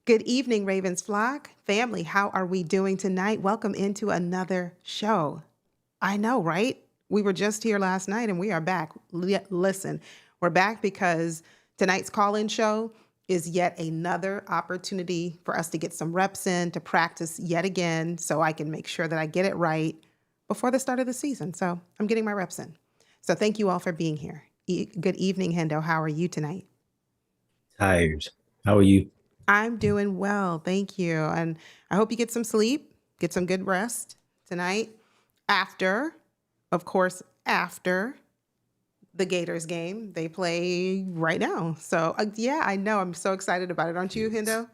Good evening, Ravensflock family. How are we doing tonight? Welcome into another show. I know, right? We were just here last night and we are back. Listen, we're back because tonight's call-in show is yet another opportunity for us to get some reps in, to practice yet again so I can make sure that I get it right before the start of the season. So I'm getting my reps in. So thank you all for being here. Good evening, Hendo. How are you tonight? Tired. How are you? I'm doing well, thank you. And I hope you get some sleep, get some good rest tonight. After, of course, after the Gators game, they play right now. So yeah, I know. I'm so excited about it. Aren't you, Hendo?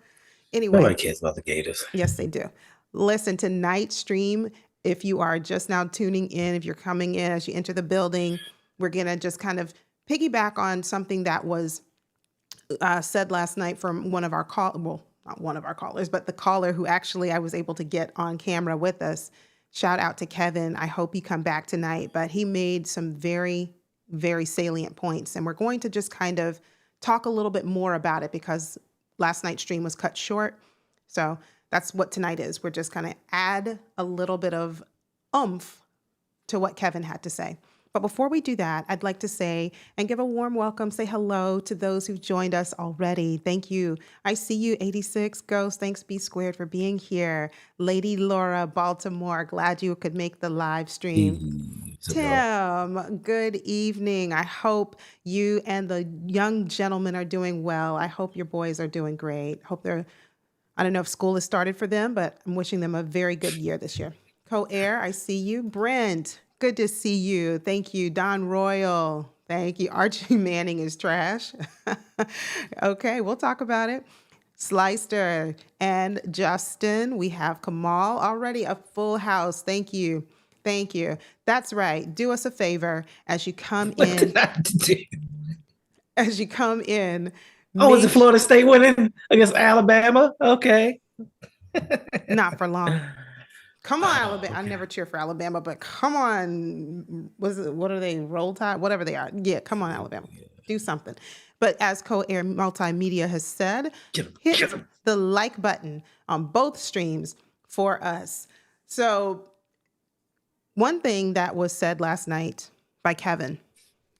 Anyway, Nobody cares about the Gators. yes, they do. Listen, tonight's stream, if you are just now tuning in, if you're coming in as you enter the building, we're going to just kind of piggyback on something that was said last night from one of our not one of our callers, but the caller who actually I was able to get on camera with us. Shout out to Kevin. I hope you come back tonight. But he made some very, very salient points. And we're going to just kind of talk a little bit more about it because last night's stream was cut short. So that's what tonight is. We're just going to add a little bit of oomph to what Kevin had to say. But before we do that, I'd like to say and give a warm welcome, say hello to those who've joined us already. Thank you. I see you, 86 Ghost. Thanks, B Squared, for being here. Lady Laura, Baltimore, glad you could make the live stream. Tim, good evening. I hope you and the young gentlemen are doing well. I hope your boys are doing great. I don't know if school has started for them, but I'm wishing them a very good year this year. Co-Air, I see you. Brent, good to see you. Thank you. Don Royal, thank you. Archie Manning is trash. Okay, we'll talk about it. Slicer and Justin. We have Kamal already, a full house. Thank you. Thank you. That's right. Do us a favor as you come in. As you come in. Oh, is it Florida State winning against Alabama? Okay. Not for long. Come on, Alabama. Okay. I never cheer for Alabama, but come on. What are they? Roll Tide? Whatever they are. Yeah, come on, Alabama. Do something. But as Co-Air Multimedia has said, hit the like button on both streams for us. So one thing that was said last night by Kevin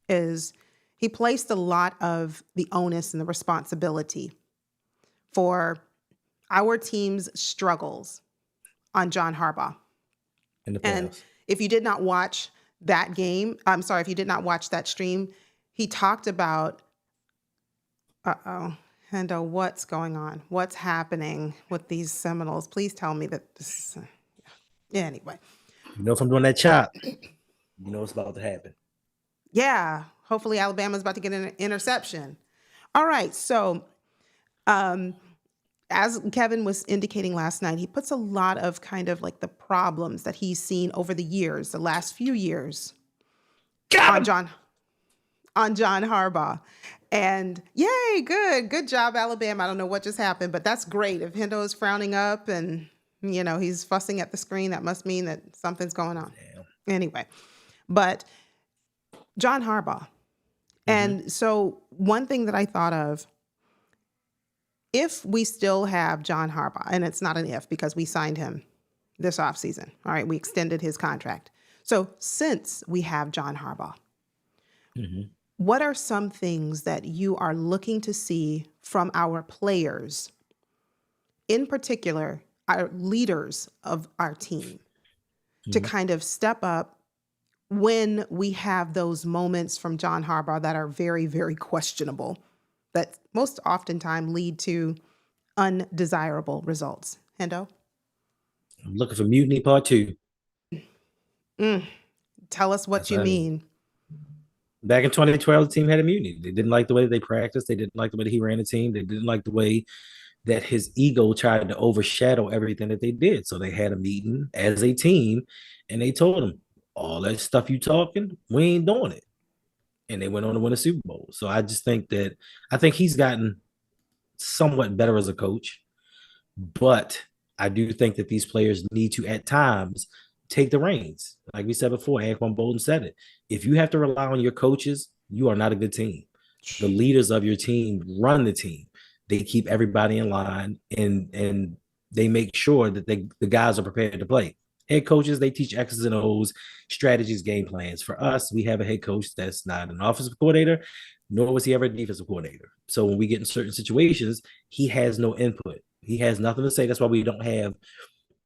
is he placed a lot of the onus and the responsibility for our team's struggles on John Harbaugh. And if you did not watch that game, I'm sorry, if you did not watch that stream, he talked about, Hendo, what's going on? What's happening with these Seminoles? Please tell me that this is, anyway. You know, if I'm doing that chop, you know what's about to happen. Yeah, hopefully Alabama's about to get an interception. All right, so as Kevin was indicating last night, he puts a lot of kind of like the problems that he's seen over the years, the last few years, on John Harbaugh. And yay, good job, Alabama. I don't know what just happened, but that's great. If Hendo is frowning up and, you know, he's fussing at the screen, that must mean that something's going on. Damn. Anyway, but John Harbaugh. Mm-hmm. And so one thing that I thought of, if we still have John Harbaugh, and it's not an if because we signed him this offseason, all right, we extended his contract. So since we have John Harbaugh, what are some things that you are looking to see from our players, in particular, our leaders of our team, to kind of step up when we have those moments from John Harbaugh that are very, very questionable, that most oftentimes lead to undesirable results? Hendo? I'm looking for mutiny part 2. Tell us what you mean. Back in 2012, the team had a mutiny. They didn't like the way that they practiced. They didn't like the way that he ran the team. They didn't like the way that his ego tried to overshadow everything that they did. So they had a meeting as a team, and they told him, all that stuff you talking, we ain't doing it. And they went on to win a Super Bowl. So I just think he's gotten somewhat better as a coach, but I do think that these players need to at times take the reins. Like we said before, Anquan Bolden said it. If you have to rely on your coaches, you are not a good team. The leaders of your team run the team. They keep everybody in line, and they make sure that the guys are prepared to play. Head coaches, they teach X's and O's, strategies, game plans. For us, we have a head coach that's not an offensive coordinator, nor was he ever a defensive coordinator. So when we get in certain situations, he has no input. He has nothing to say. That's why we don't have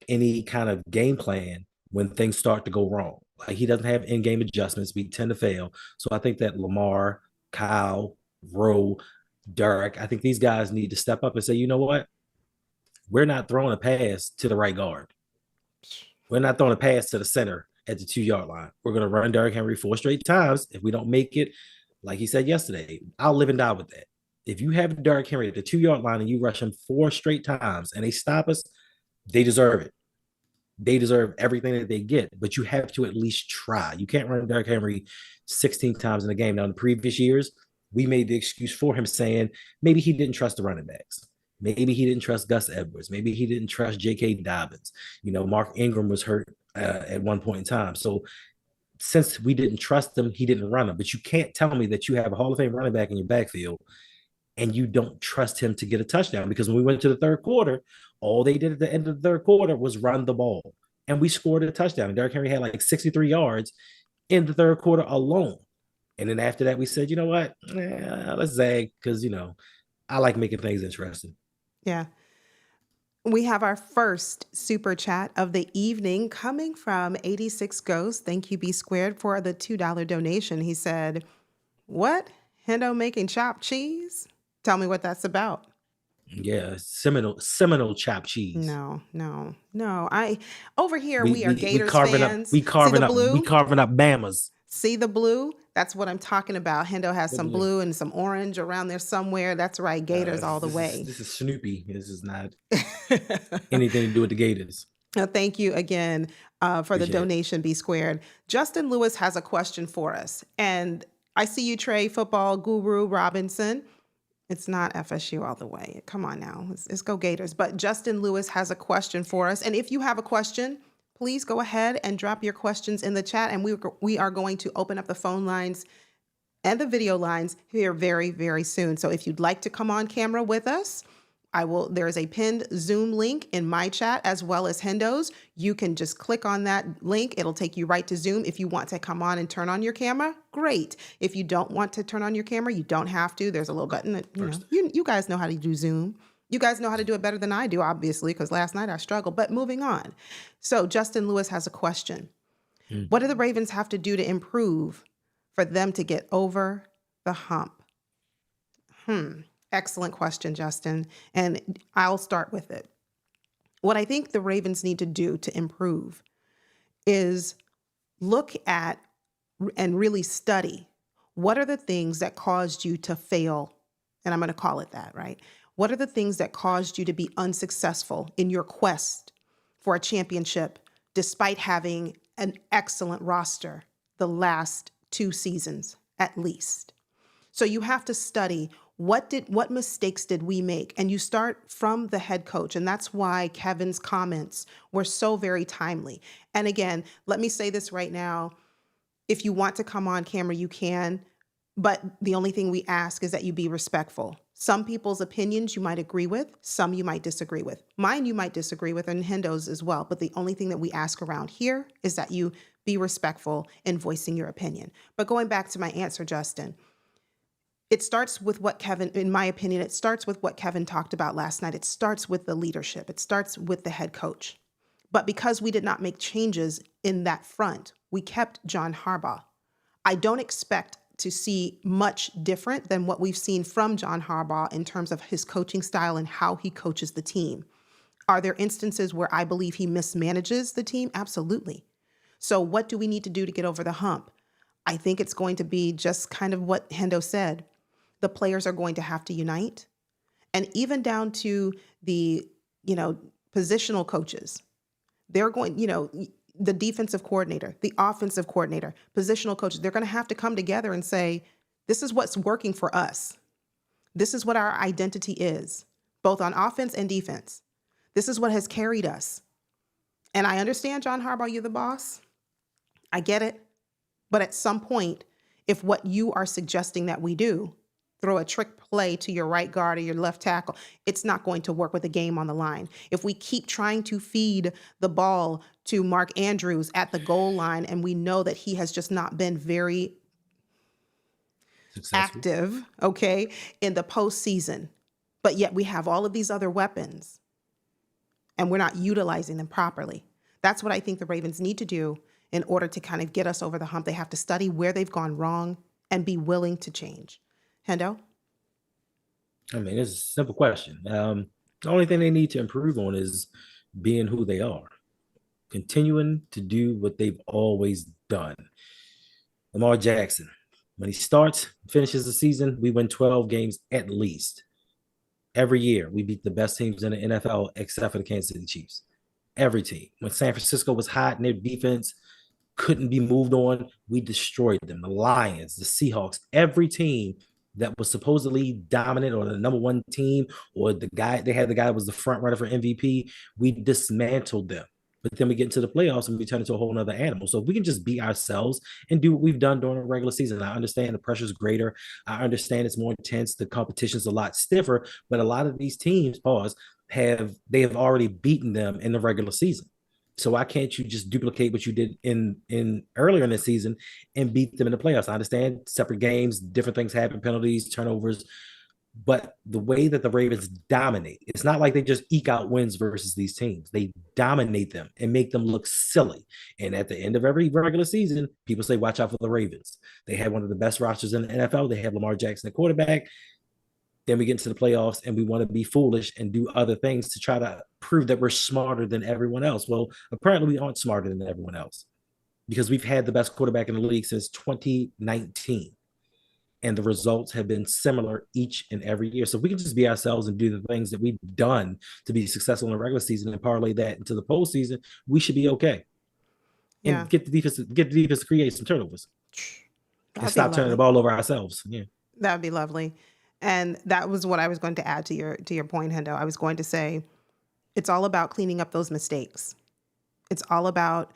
any kind of game plan when things start to go wrong. Like, he doesn't have in-game adjustments. We tend to fail. So I think that Lamar, Kyle, Rowe, Derrick, I think these guys need to step up and say, you know what? We're not throwing a pass to the right guard. We're not throwing a pass to the center at the 2-yard line. We're going to run Derrick Henry 4 straight times. If we don't make it, like he said yesterday, I'll live and die with that. If you have Derrick Henry at the 2-yard line and you rush him 4 straight times and they stop us, they deserve it. They deserve everything that they get, but you have to at least try. You can't run Derrick Henry 16 times in a game. Now, in the previous years, we made the excuse for him saying maybe he didn't trust the running backs. Maybe he didn't trust Gus Edwards. Maybe he didn't trust J.K. Dobbins. Mark Ingram was hurt at one point in time. So since we didn't trust him, he didn't run him. But you can't tell me that you have a Hall of Fame running back in your backfield and you don't trust him to get a touchdown, because when we went to the third quarter, all they did at the end of the third quarter was run the ball, and we scored a touchdown. And Derrick Henry had like 63 yards in the third quarter alone. And then after that, we said, you know what? Let's zag, because, I like making things interesting. Yeah. We have our first super chat of the evening coming from 86 Ghost. Thank you, B Squared, for the $2 donation. He said, what? Hendo making chopped cheese? Tell me what that's about. Yeah, Seminole chopped cheese. No. Over here we are Gators fans. We carving up Bamas. See the blue? That's what I'm talking about. Hendo has some blue and some orange around there somewhere. That's right, Gators all the way. This is Snoopy. This is not anything to do with the Gators. Thank you again for the donation, B Squared. Justin Lewis has a question for us. And I see you, Trey, football guru Robinson. It's not FSU all the way. Come on now. Let's go Gators. But Justin Lewis has a question for us. And if you have a question, please go ahead and drop your questions in the chat. And we are going to open up the phone lines and the video lines here very, very soon. So if you'd like to come on camera with us, there is a pinned Zoom link in my chat as well as Hendo's. You can just click on that link. It'll take you right to Zoom. If you want to come on and turn on your camera, great. If you don't want to turn on your camera, you don't have to. There's a little button that, you guys know how to do Zoom. You guys know how to do it better than I do, obviously, because last night I struggled. But moving on. So Justin Lewis has a question. What do the Ravens have to do to improve for them to get over the hump? Excellent question, Justin. And I'll start with it. What I think the Ravens need to do to improve is look at and really study what are the things that caused you to fail. And I'm going to call it that, right? What are the things that caused you to be unsuccessful in your quest for a championship, despite having an excellent roster the last 2 seasons at least? So you have to study what mistakes did we make? And you start from the head coach. And that's why Kevin's comments were so very timely. And again, let me say this right now. If you want to come on camera, you can. But the only thing we ask is that you be respectful. Some people's opinions you might agree with, some you might disagree with. Mine you might disagree with, and Hendo's as well. But the only thing that we ask around here is that you be respectful in voicing your opinion. But going back to my answer, Justin, it starts with what Kevin, in my opinion, it starts with what Kevin talked about last night. It starts with the leadership. It starts with the head coach. But because we did not make changes in that front, we kept John Harbaugh. I don't expect to see much different than what we've seen from John Harbaugh in terms of his coaching style and how he coaches the team. Are there instances where I believe he mismanages the team? Absolutely. So what do we need to do to get over the hump? I think it's going to be just kind of what Hendo said. The players are going to have to unite. And even down to the, positional coaches, they're going, the defensive coordinator, the offensive coordinator, positional coaches, they're going to have to come together and say, this is what's working for us. This is what our identity is, both on offense and defense. This is what has carried us. And I understand, John Harbaugh, you're the boss. I get it. But at some point, if what you are suggesting that we do throw a trick play to your right guard or your left tackle, it's not going to work with the game on the line. If we keep trying to feed the ball to Mark Andrews at the goal line, and we know that he has just not been very Successful. active, okay, in the postseason, but yet we have all of these other weapons and we're not utilizing them properly. That's what I think the Ravens need to do in order to kind of get us over the hump. They have to study where they've gone wrong and be willing to change. Hendo? I mean, it's a simple question. The only thing they need to improve on is being who they are, continuing to do what they've always done. Lamar Jackson, when he starts, finishes the season, we win 12 games at least. Every year, we beat the best teams in the NFL except for the Kansas City Chiefs. Every team. When San Francisco was hot and their defense couldn't be moved on, we destroyed them. The Lions, the Seahawks, every team that was supposedly dominant or the number one team, or the guy that was the front runner for MVP, we dismantled them. But then we get into the playoffs and we turn into a whole nother animal. So if we can just be ourselves and do what we've done during the regular season, I understand the pressure's greater. I understand it's more intense. The competition's a lot stiffer, but a lot of these teams, they have already beaten them in the regular season. So why can't you just duplicate what you did in earlier in the season and beat them in the playoffs? I understand separate games, different things happen, penalties, turnovers, but the way that the Ravens dominate, it's not like they just eke out wins versus these teams. They dominate them and make them look silly. And at the end of every regular season, people say, watch out for the Ravens. They had one of the best rosters in the NFL. They have Lamar Jackson, the quarterback. Then we get into the playoffs and we want to be foolish and do other things to try to prove that we're smarter than everyone else. Well, apparently we aren't smarter than everyone else because we've had the best quarterback in the league since 2019. And the results have been similar each and every year. So if we can just be ourselves and do the things that we've done to be successful in the regular season and parlay that into the postseason, we should be okay. Yeah. And get the defense to create some turnovers. And stop turning the ball over ourselves. Yeah. That'd be lovely. And that was what I was going to add to your point, Hendo. I was going to say, it's all about cleaning up those mistakes. It's all about,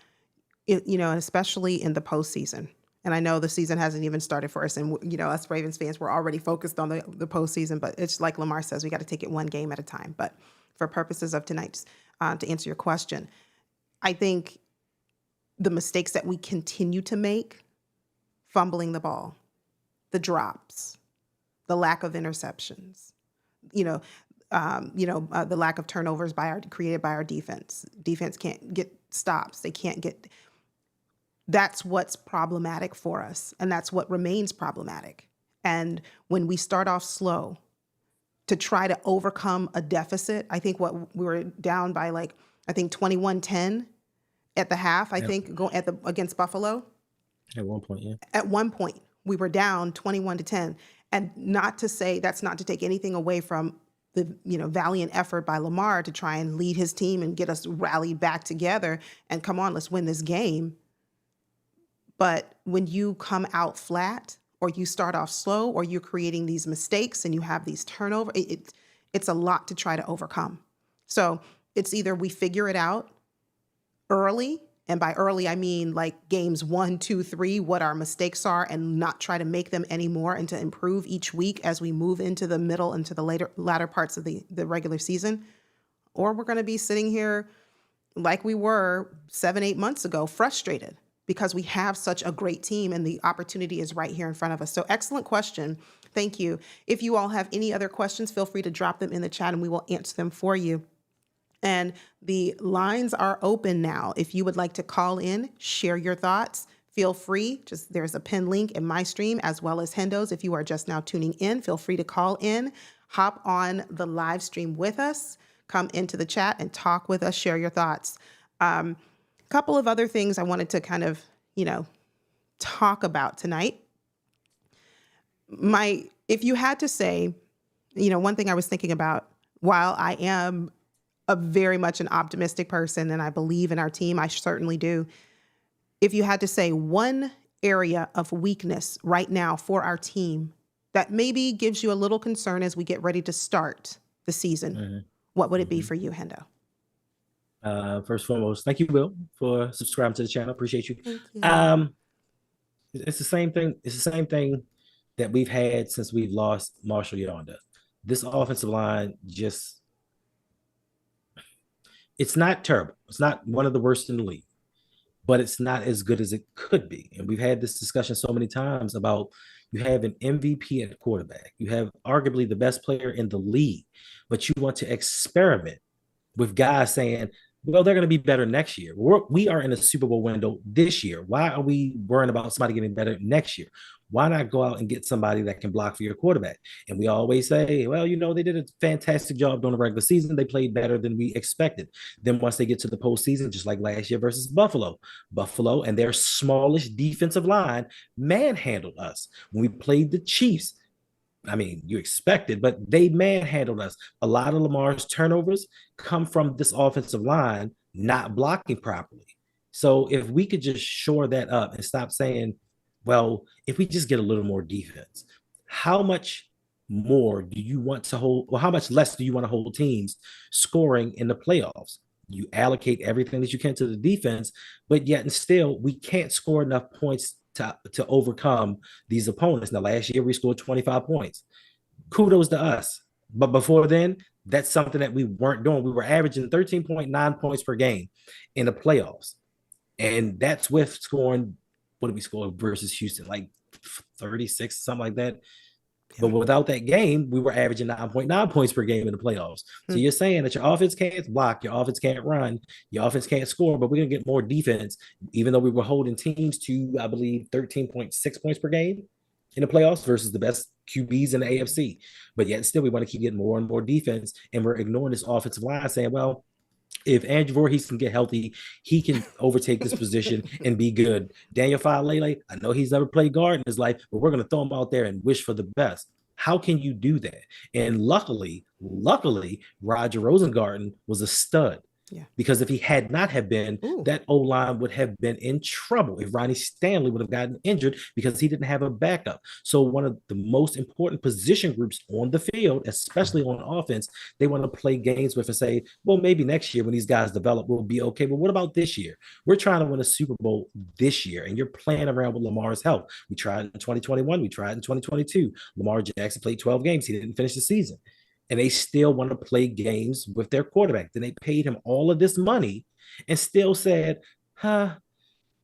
especially in the postseason. And I know the season hasn't even started for us. And, us Ravens fans, we're already focused on the postseason. But it's like Lamar says, we got to take it one game at a time. But for purposes of tonight's, to answer your question, I think the mistakes that we continue to make, fumbling the ball, the drops, the lack of interceptions, the lack of turnovers created by our defense. Defense can't get stops. They can't get. That's what's problematic for us, and that's what remains problematic. And when we start off slow to try to overcome a deficit, I think what we were down by 21-10 at the half. I think against Buffalo. At one point, yeah. At one point, we were down 21-10. And not to say that's not to take anything away from the valiant effort by Lamar to try and lead his team and get us rallied back together and come on, let's win this game. But when you come out flat or you start off slow or you're creating these mistakes and you have these turnovers, it's a lot to try to overcome. So it's either we figure it out early. And by early, I mean like games 1, 2, 3, what our mistakes are and not try to make them anymore and to improve each week as we move into the middle, into the latter parts of the regular season. Or we're going to be sitting here like we were 7, 8 months ago, frustrated because we have such a great team and the opportunity is right here in front of us. So excellent question. Thank you. If you all have any other questions, feel free to drop them in the chat and we will answer them for you. And the lines are open now. If you would like to call in, share your thoughts, feel free. There's a pinned link in my stream as well as Hendo's. If you are just now tuning in, feel free to call in, hop on the live stream with us, come into the chat and talk with us, share your thoughts. Couple of other things I wanted to kind of, talk about tonight. If you had to say, one thing I was thinking about, while I am very much an optimistic person and I believe in our team, I certainly do. If you had to say one area of weakness right now for our team that maybe gives you a little concern as we get ready to start the season, what would it be for you, Hendo? First and foremost, thank you, Will, for subscribing to the channel. Appreciate you. Thank you. It's the same thing. It's the same thing that we've had since we've lost Marshall Yonda. This offensive line just, it's not terrible. It's not one of the worst in the league, but it's not as good as it could be. And we've had this discussion so many times about you have an MVP at quarterback. You have arguably the best player in the league, but you want to experiment with guys saying, well, they're going to be better next year. We are in a Super Bowl window this year. Why are we worrying about somebody getting better next year? Why not go out and get somebody that can block for your quarterback? And we always say, well, they did a fantastic job during the regular season. They played better than we expected. Then once they get to the postseason, just like last year versus Buffalo and their smallish defensive line manhandled us. When we played the Chiefs, I mean, you expected, but they manhandled us. A lot of Lamar's turnovers come from this offensive line not blocking properly. So if we could just shore that up and stop saying, well, if we just get a little more defense, how much more do you want to hold, or how much less do you want to hold teams scoring in the playoffs? You allocate everything that you can to the defense, but yet and still, we can't score enough points to overcome these opponents. Now, last year we scored 25 points. Kudos to us. But before then, that's something that we weren't doing. We were averaging 13.9 points per game in the playoffs. And that's with scoring, what did we score versus Houston? Like 36, something like that. But without that game, we were averaging 9.9 points per game in the playoffs. So you're saying that your offense can't block, your offense can't run, your offense can't score, but we're going to get more defense, even though we were holding teams to, I believe, 13.6 points per game in the playoffs versus the best QBs in the AFC. But yet still, we want to keep getting more and more defense, and we're ignoring this offensive line saying, well, if Andrew Voorhees can get healthy, he can overtake this position and be good. Daniel Falele, I know he's never played guard in his life, but we're going to throw him out there and wish for the best. How can you do that? And luckily, Roger Rosengarten was a stud. Yeah. Because if he had not have been, that O-line would have been in trouble if Ronnie Stanley would have gotten injured because he didn't have a backup. So one of the most important position groups on the field, especially on offense, they want to play games with and say, well, maybe next year when these guys develop, we'll be okay. But what about this year? We're trying to win a Super Bowl this year, and you're playing around with Lamar's health. We tried in 2021. We tried in 2022. Lamar Jackson played 12 games. He didn't finish the season. And they still want to play games with their quarterback. Then they paid him all of this money and still said,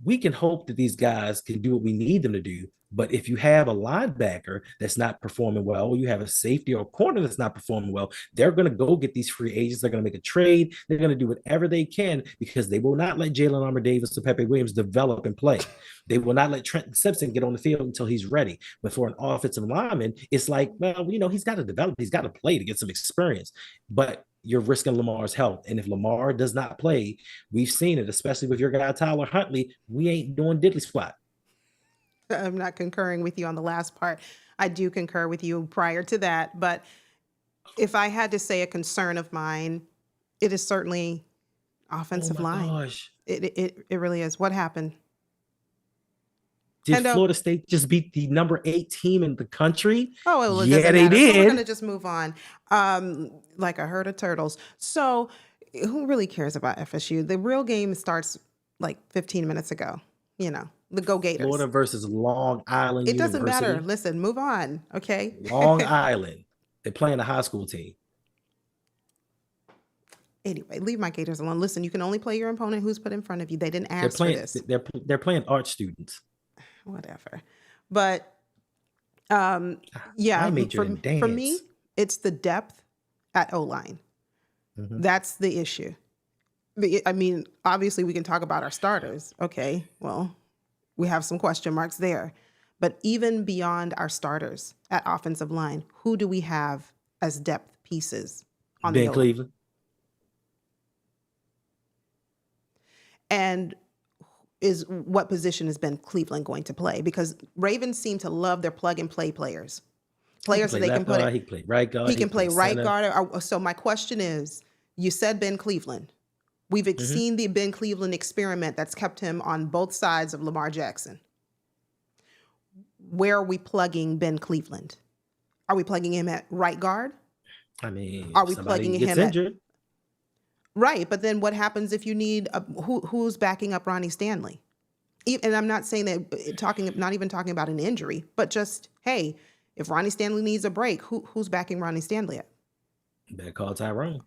we can hope that these guys can do what we need them to do. But if you have a linebacker that's not performing well, or you have a safety or a corner that's not performing well, they're going to go get these free agents. They're going to make a trade. They're going to do whatever they can because they will not let Jalen Armour-Davis or Pepe Williams develop and play. They will not let Trenton Simpson get on the field until he's ready. But for an offensive lineman, it's like, well, he's got to develop. He's got to play to get some experience. But you're risking Lamar's health. And if Lamar does not play, we've seen it, especially with your guy, Tyler Huntley, we ain't doing diddly squat. I'm not concurring with you on the last part. I do concur with you prior to that. But if I had to say a concern of mine, it is certainly offensive line. Gosh. It really is. What happened? Did Florida State just beat the number 8 team in the country? Oh, well, it doesn't matter. So we're going to just move on. Like a herd of turtles. So who really cares about FSU? The real game starts like 15 minutes ago. The Go Gators. Florida versus Long Island University. It doesn't matter. Listen, move on. Okay. Long Island. They're playing a high school team. Anyway, leave my Gators alone. Listen, you can only play your opponent who's put in front of you. They didn't ask for this. They're playing art students. Whatever. But yeah, for me, it's the depth at O-line. Mm-hmm. That's the issue. I mean, obviously we can talk about our starters. Okay, well, we have some question marks there. But even beyond our starters at offensive line, who do we have as depth pieces on the O-line? Cleveland. And what position has Ben Cleveland going to play? Because Ravens seem to love their plug-and-play players. Players that they can put in. He can play right guard. He can play right guard. So my question is, you said Ben Cleveland. We've seen the Ben Cleveland experiment that's kept him on both sides of Lamar Jackson. Where are we plugging Ben Cleveland? Are we plugging him at right guard? I mean, are we plugging him injured? Right, but then what happens if you need who's backing up Ronnie Stanley? And I'm not saying that not even talking about an injury, but just, hey, if Ronnie Stanley needs a break, who's backing Ronnie Stanley up? Better call Tyrone.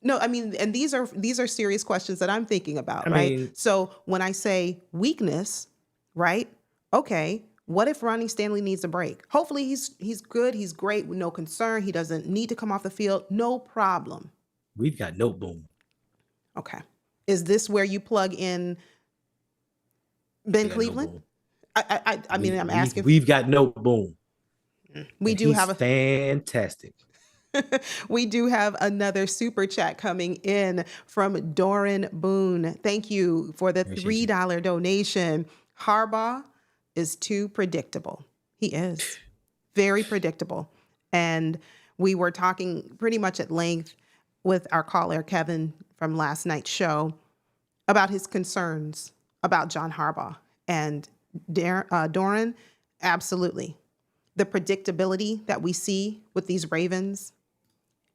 No, I mean, and these are serious questions that I'm thinking about, I right? mean, So when I say weakness, right? Okay, what if Ronnie Stanley needs a break? Hopefully he's good, he's great, with no concern. He doesn't need to come off the field, no problem. we've got no boom. Okay, is this where you plug in Ben We got no Cleveland? boom. I mean, I'm asking. We've got no boom. We And do he's have a fantastic. we do have another super chat coming in from Doran Boone. Thank you for the Appreciate $3 donation. Harbaugh is too predictable. He is very predictable. And we were talking pretty much at length with our caller, Kevin, from last night's show about his concerns about John Harbaugh. And Doran, absolutely. The predictability that we see with these Ravens,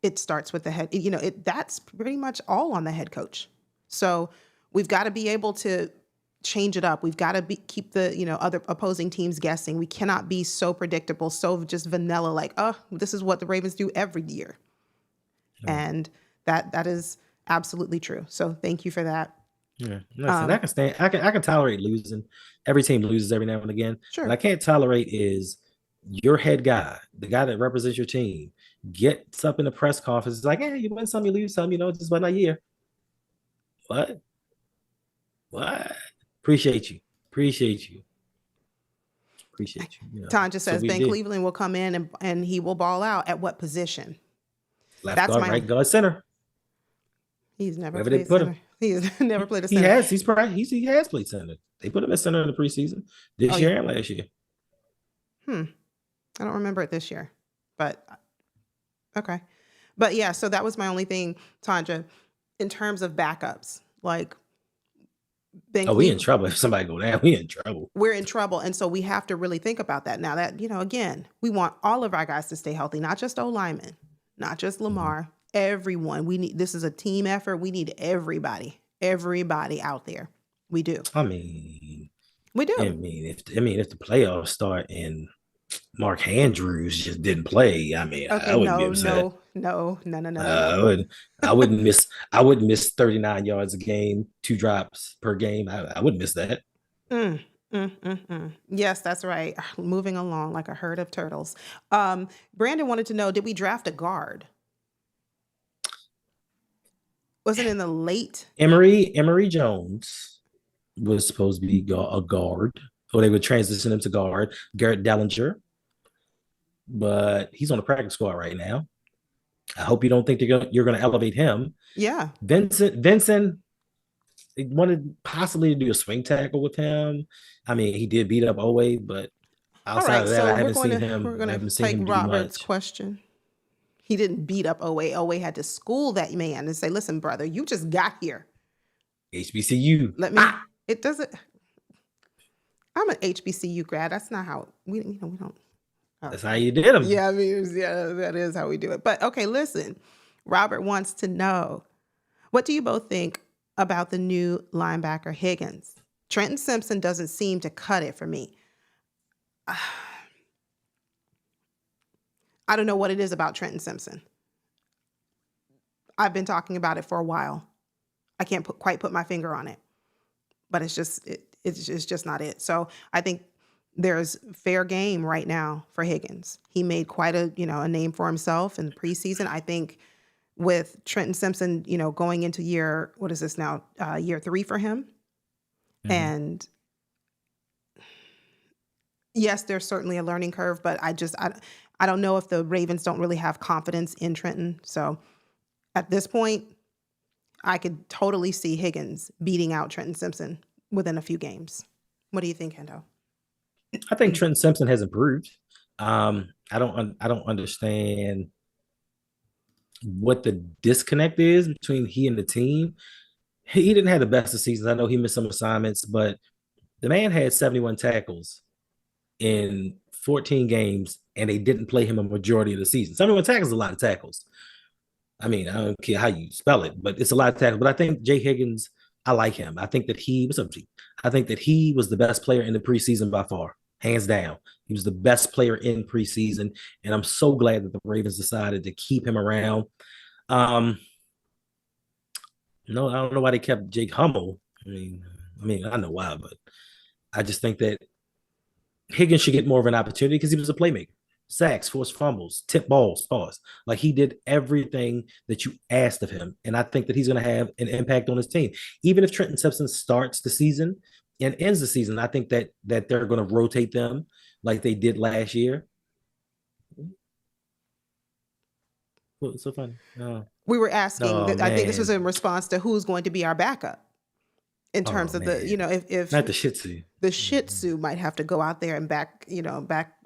it starts with the head, that's pretty much all on the head coach. So we've got to be able to change it up. We've got to keep the, other opposing teams guessing. We cannot be so predictable, so just vanilla, like, oh, this is what the Ravens do every year. And that is absolutely true. So thank you for that. Yeah. Listen, I can tolerate losing. Every team loses every now and again. Sure. What I can't tolerate is your head guy, the guy that represents your team, gets up in the press conference. It's like, hey, you win some, you lose some, just wasn't a year. What? Appreciate you. Tanja says Ben Cleveland will come in and he will ball out. At what position? Left guard, right guard, center. He's never played center. He's never played a center. He has played center. They put him at center in the preseason this year and last year. I don't remember it this year, but okay. But yeah, so that was my only thing, Tanja, in terms of backups. Like, we in trouble. If somebody go down, we in trouble. We're in trouble. And so we have to really think about that. Now that, again, we want all of our guys to stay healthy, not just O-linemen, not just Lamar, everyone. This is a team effort. We need everybody out there. We do. We do. If the playoffs start and Mark Andrews just didn't play, I wouldn't be upset. No. I wouldn't miss 39 yards a game, 2 drops per game. I wouldn't miss that. Yes, that's right. Moving along like a herd of turtles. Brandon wanted to know, did we draft a guard? Was it in the late? Emory Jones was supposed to be a guard, or they would transition him to guard. Garrett Dellinger, but he's on the practice squad right now. I hope you don't think you're going to elevate him. Yeah. Vincent, they wanted possibly to do a swing tackle with him. He did beat up Owe, but outside of that, I haven't seen him. We're going to take Robert's question. He didn't beat up Owe. Owe had to school that man and say, listen, brother, you just got here. HBCU. It doesn't. I'm an HBCU grad. That's not how we don't. That's how you did them. Yeah, that is how we do it. But okay, listen. Robert wants to know, what do you both think about the new linebacker Higgins? Trenton Simpson doesn't seem to cut it for me. I don't know what it is about Trenton Simpson. I've been talking about it for a while. I can't quite put my finger on it, but it's just not it. So I think there's fair game right now for Higgins. He made quite a name for himself in the preseason. I think with Trenton Simpson, going into year 3 for him. Mm-hmm. And yes, there's certainly a learning curve, but I don't know if the Ravens don't really have confidence in Trenton. So at this point, I could totally see Higgins beating out Trenton Simpson within a few games. What do you think, Hendo? I think Trenton Simpson has improved. I don't understand what the disconnect is between he and the team. He didn't have the best of seasons. I know he missed some assignments, but the man had 71 tackles in 14 games, and they didn't play him a majority of the season. 71 tackles is a lot of tackles. I don't care how you spell it, but it's a lot of tackles. But I think Jay Higgins I like him. I think that what's up, G? I think that he was the best player in the preseason by far, hands down. He was the best player in preseason, and I'm so glad that the Ravens decided to keep him around. Um, no, I don't know why they kept Jake Hummel. I know why, but I just think that Higgins should get more of an opportunity because he was a playmaker. Sacks, forced fumbles, tip balls, toss. Like he did everything that you asked of him. And I think that he's going to have an impact on his team. Even if Trenton Simpson starts the season and ends the season, I think that they're going to rotate them like they did last year. What's so funny? We were asking Oh that. I think this was man. in response to who's going to be our backup in terms Oh of the, man. if Not the Shih Tzu. the Shih Tzu might have to go out there and back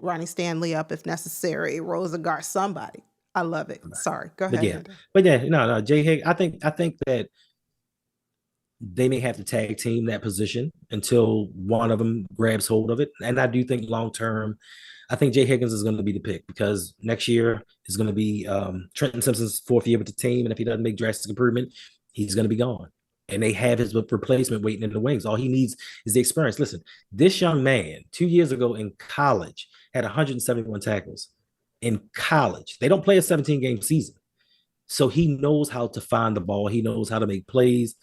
Ronnie Stanley up if necessary, Rosengar, somebody. I love it. Sorry, go But ahead, yeah, Hendo. no, Jay Higg. I think that they may have to tag team that position until one of them grabs hold of it. And I do think long term, I think Jay Higgins is going to be the pick because next year is going to be Trenton Simpson's fourth year with the team. And if he doesn't make drastic improvement, he's going to be gone. And they have his replacement waiting in the wings. All he needs is the experience. Listen, this young man 2 years ago in college had 171 tackles in college. They don't play a 17-game season. So he knows how to find the ball. He knows how to make plays.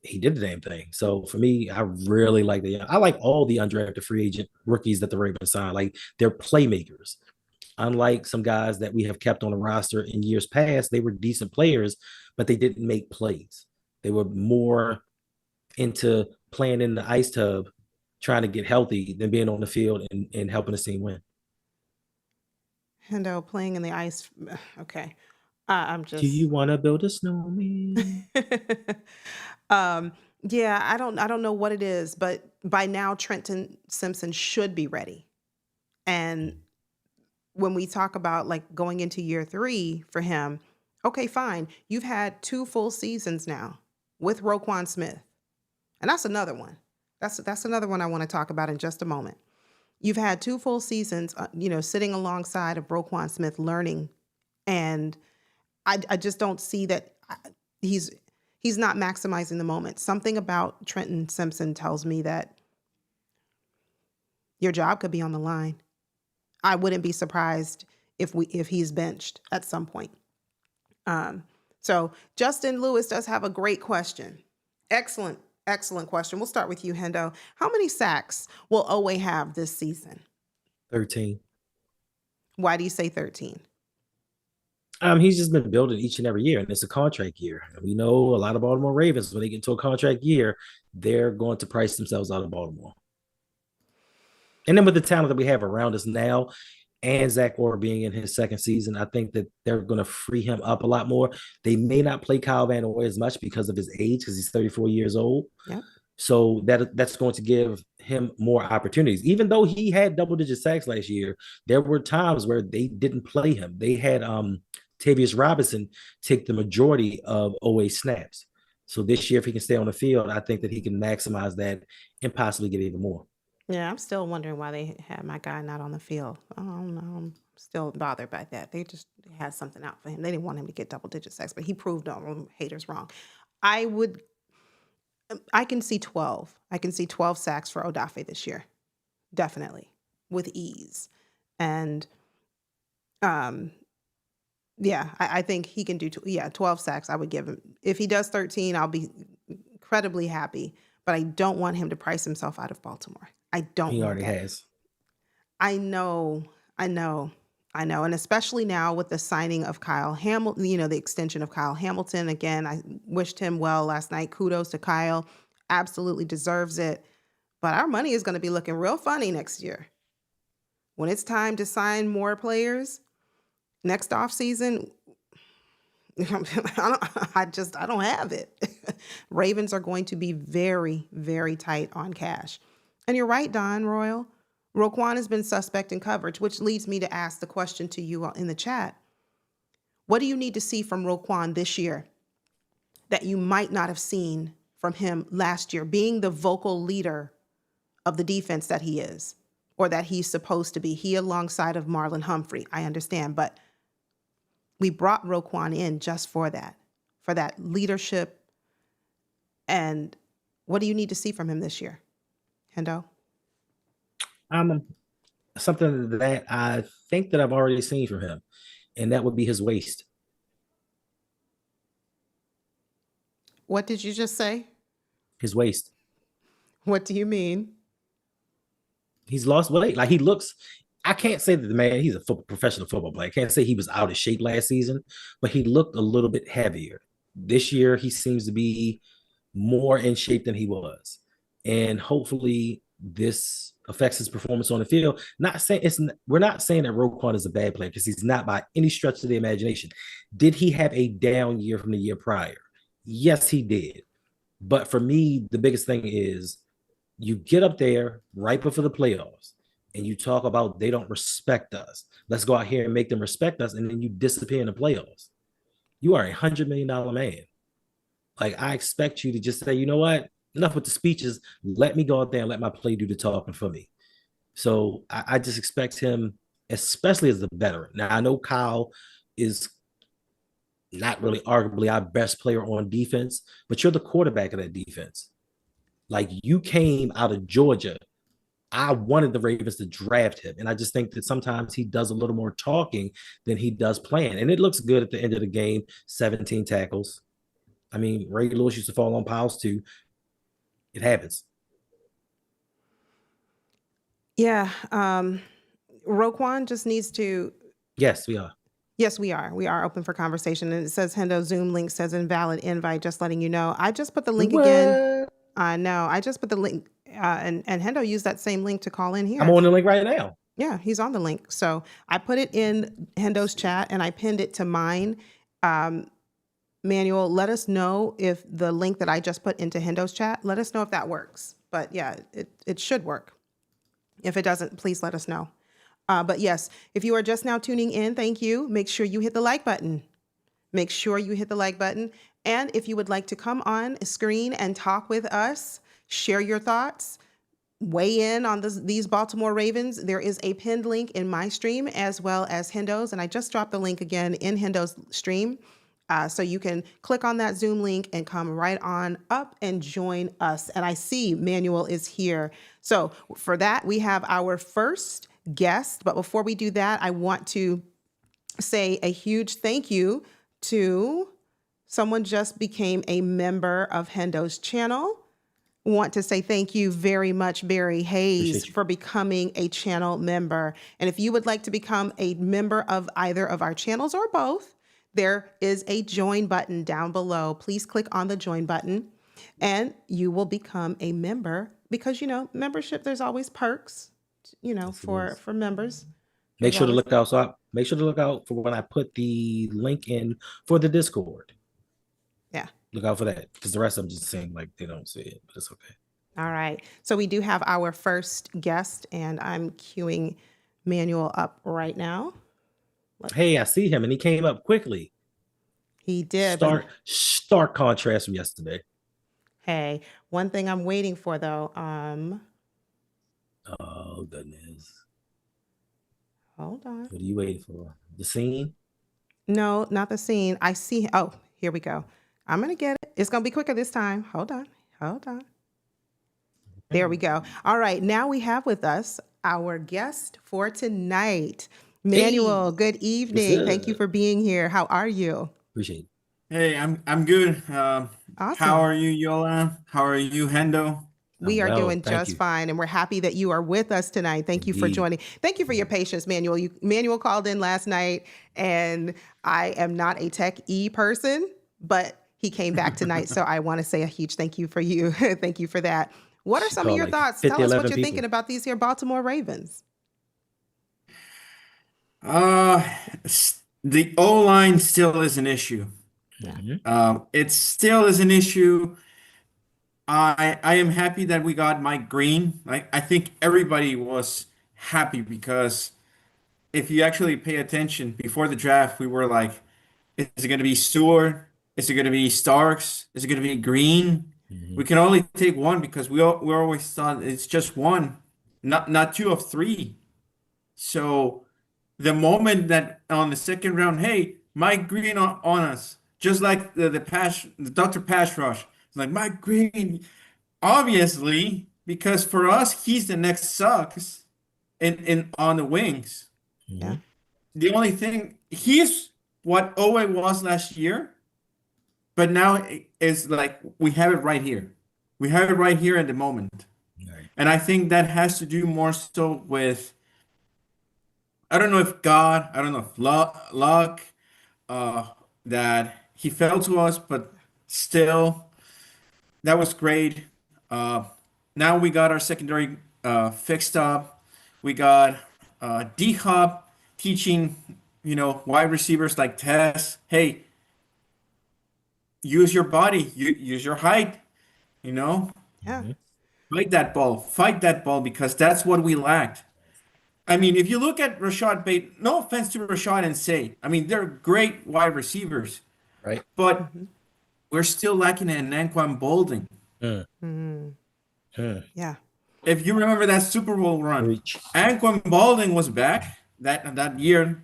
He did the damn thing. So for me, I really like I like all the undrafted free agent rookies that the Ravens signed. Like they're playmakers. Unlike some guys that we have kept on the roster in years past, they were decent players, but they didn't make plays. They were more into playing in the ice tub, trying to get healthy than being on the field and helping the team win. Hendo playing in the ice. Okay, I'm Do you just. want to build a snowman? um, yeah, I don't know what it is, but by now Trenton Simpson should be ready. And when we talk about like going into year 3 for him, okay, fine. You've had 2 full seasons now with Roquan Smith. And that's another one. That's another one I want to talk about in just a moment. You've had 2 full seasons, sitting alongside of Roquan Smith learning, and I just don't see that he's not maximizing the moment. Something about Trenton Simpson tells me that your job could be on the line. I wouldn't be surprised if he's benched at some point. So Justin Lewis does have a great question. Excellent question. We'll start with you, Hendo. How many sacks will Owe have this season? 13. Why do you say 13? He's just been building each and every year, and it's a contract year. And we know a lot of Baltimore Ravens, when they get into a contract year, they're going to price themselves out of Baltimore. And then with the talent that we have around us now, and Zach Orr being in his second season, I think that they're going to free him up a lot more. They may not play Kyle Van Noy as much because of his age, because he's 34 years old. Yep. So that's going to give him more opportunities. Even though he had double-digit sacks last year, there were times where they didn't play him. They had Tavius Robinson take the majority of OA snaps. So this year, if he can stay on the field, I think that he can maximize that and possibly get even more. Yeah, I'm still wondering why they had my guy not on the field. I don't know. I'm still bothered by that. They just had something out for him. They didn't want him to get double-digit sacks, but he proved all them haters wrong. I can see 12. I can see 12 sacks for Odafe this year. Definitely. With ease. And yeah, I think he can do 12 sacks. I would give him. If he does 13, I'll be incredibly happy. But I don't want him to price himself out of Baltimore. I don't He want already that. has. I know. And especially now with the signing of Kyle Hamilton, the extension of Kyle Hamilton. Again, I wished him well last night. Kudos to Kyle. Absolutely deserves it. But our money is going to be looking real funny next year. When it's time to sign more players next offseason, I don't have it. Ravens are going to be very, very tight on cash. And you're right, Don Royal. Roquan has been suspect in coverage, which leads me to ask the question to you in the chat. What do you need to see from Roquan this year that you might not have seen from him last year, being the vocal leader of the defense that he is, or that he's supposed to be? He alongside of Marlon Humphrey, I understand, but we brought Roquan in just for that leadership And what do you need to see from him this year, Hendo? Something that I think that I've already seen from him, and that would be his waist. What did you just say? His waist. What do you mean? He's lost weight. Like he looks. I can't say that the man. He's a professional football player. I can't say he was out of shape last season, but he looked a little bit heavier. This year, he seems to be more in shape than he was, and hopefully, this affects his performance on the field. Not saying it's. We're not saying that Roquan is a bad player because he's not by any stretch of the imagination. Did he have a down year from the year prior? Yes, he did. But for me, the biggest thing is you get up there right before the playoffs and you talk about they don't respect us. Let's go out here and make them respect us. And then you disappear in the playoffs. You are $100 million man. Like, I expect you to just say, you know what? Enough with the speeches. Let me go out there and let my play do the talking for me. So I just expect him, especially as the veteran. Now, I know Kyle is not really arguably our best player on defense, but you're the quarterback of that defense. Like, you came out of Georgia. I wanted the Ravens to draft him. And I just think that sometimes he does a little more talking than he does playing. And it looks good at the end of the game, 17 tackles. I mean, Ray Lewis used to fall on piles too. It happens. Yeah. Roquan just needs to. Yes, we are. Yes, we are. We are open for conversation. And it says Hendo Zoom link says invalid invite, just letting you know. I just put the link again. I know. I just put the link and Hendo used that same link to call in here. I'm on the link right now. Yeah, he's on the link. So I put it in Hendo's chat and I pinned it to mine. Manuel, let us know if the link that I just put into Hendo's chat, let us know if that works. But yeah, it should work. If it doesn't, please let us know. But yes, if you are just now tuning in, thank you. Make sure you hit the like button. Make sure you hit the like button. And if you would like to come on screen and talk with us, share your thoughts, weigh in on these Baltimore Ravens, there is a pinned link in my stream as well as Hendo's. And I just dropped the link again in Hendo's stream. So you can click on that Zoom link and come right on up and join us. And I see Manuel is here. So for that, we have our first guest. But before we do that, I want to say a huge thank you to someone just became a member of Hendo's channel. Want to say thank you very much, Barry Hayes, for becoming a channel member. And if you would like to become a member of either of our channels or both, there is a join button down below. Please click on the join button and you will become a member because, you know, membership, there's always perks, you know, for members. Make sure to look out. So make sure to look out for when I put the link in for the Discord. Yeah. Look out for that because the rest of them just seem like they don't see it, but it's okay. All right. So we do have our first guest and I'm queuing Manuel up right now. Hey, I see him and he came up quickly. He did. Stark contrast from yesterday. Hey, one thing I'm waiting for though. Oh goodness. Hold on. What are you waiting for? The scene? No, not the scene. I see. Oh, here we go. I'm gonna get it. It's gonna be quicker this time. Hold on. There we go. All right. Now we have with us our guest for tonight. Manuel, good evening. Thank you for being here. How are you? Appreciate it. Hey, I'm good. Awesome. How are you, Yola? How are you, Hendo? We are doing just fine, and we're happy that you are with us tonight. Thank you for joining. Thank you for your patience, Manuel. Manuel called in last night, and I am not a tech-y person, but he came back tonight, so I want to say a huge thank you for you. Thank you for that. What are some of your thoughts? Tell us what you're thinking about these here Baltimore Ravens. The O-line still is an issue. Yeah. It still is an issue. I am happy that we got Mike Green. I think everybody was happy because if you actually pay attention before the draft, we were like, is it going to be Stewart? Is it going to be Starks? Is it going to be Green? We can only take one because we always thought it's just one, not two of three. So the moment that on the second round, hey, Mike Green on us, just like the Dr. Pass Rush, Like Mike Green, obviously, because for us, he's the next sucks in on the wings. Yeah. Mhm. The only thing he's what Owe was last year, but now is like we have it right here. We have it right here at the moment. Right. And I think that has to do more so with I don't know if God, I don't know if luck, uh, that he fell to us, but still, that was great. Uh, Now we got our secondary fixed up. We got D Hop teaching, wide receivers like Tess, hey, use your body, use your height, you know, Yeah. Mhm. fight that ball because that's what we lacked. I mean, if you look at Rashad Bate, no offense to Rashad and Say, I mean, they're great wide receivers, Right. but Hmm. we're still lacking in Anquan Bolding. Mm. Mm. Mm. Yeah. If you remember that Super Bowl run, Reach. Anquan Balding was back that year,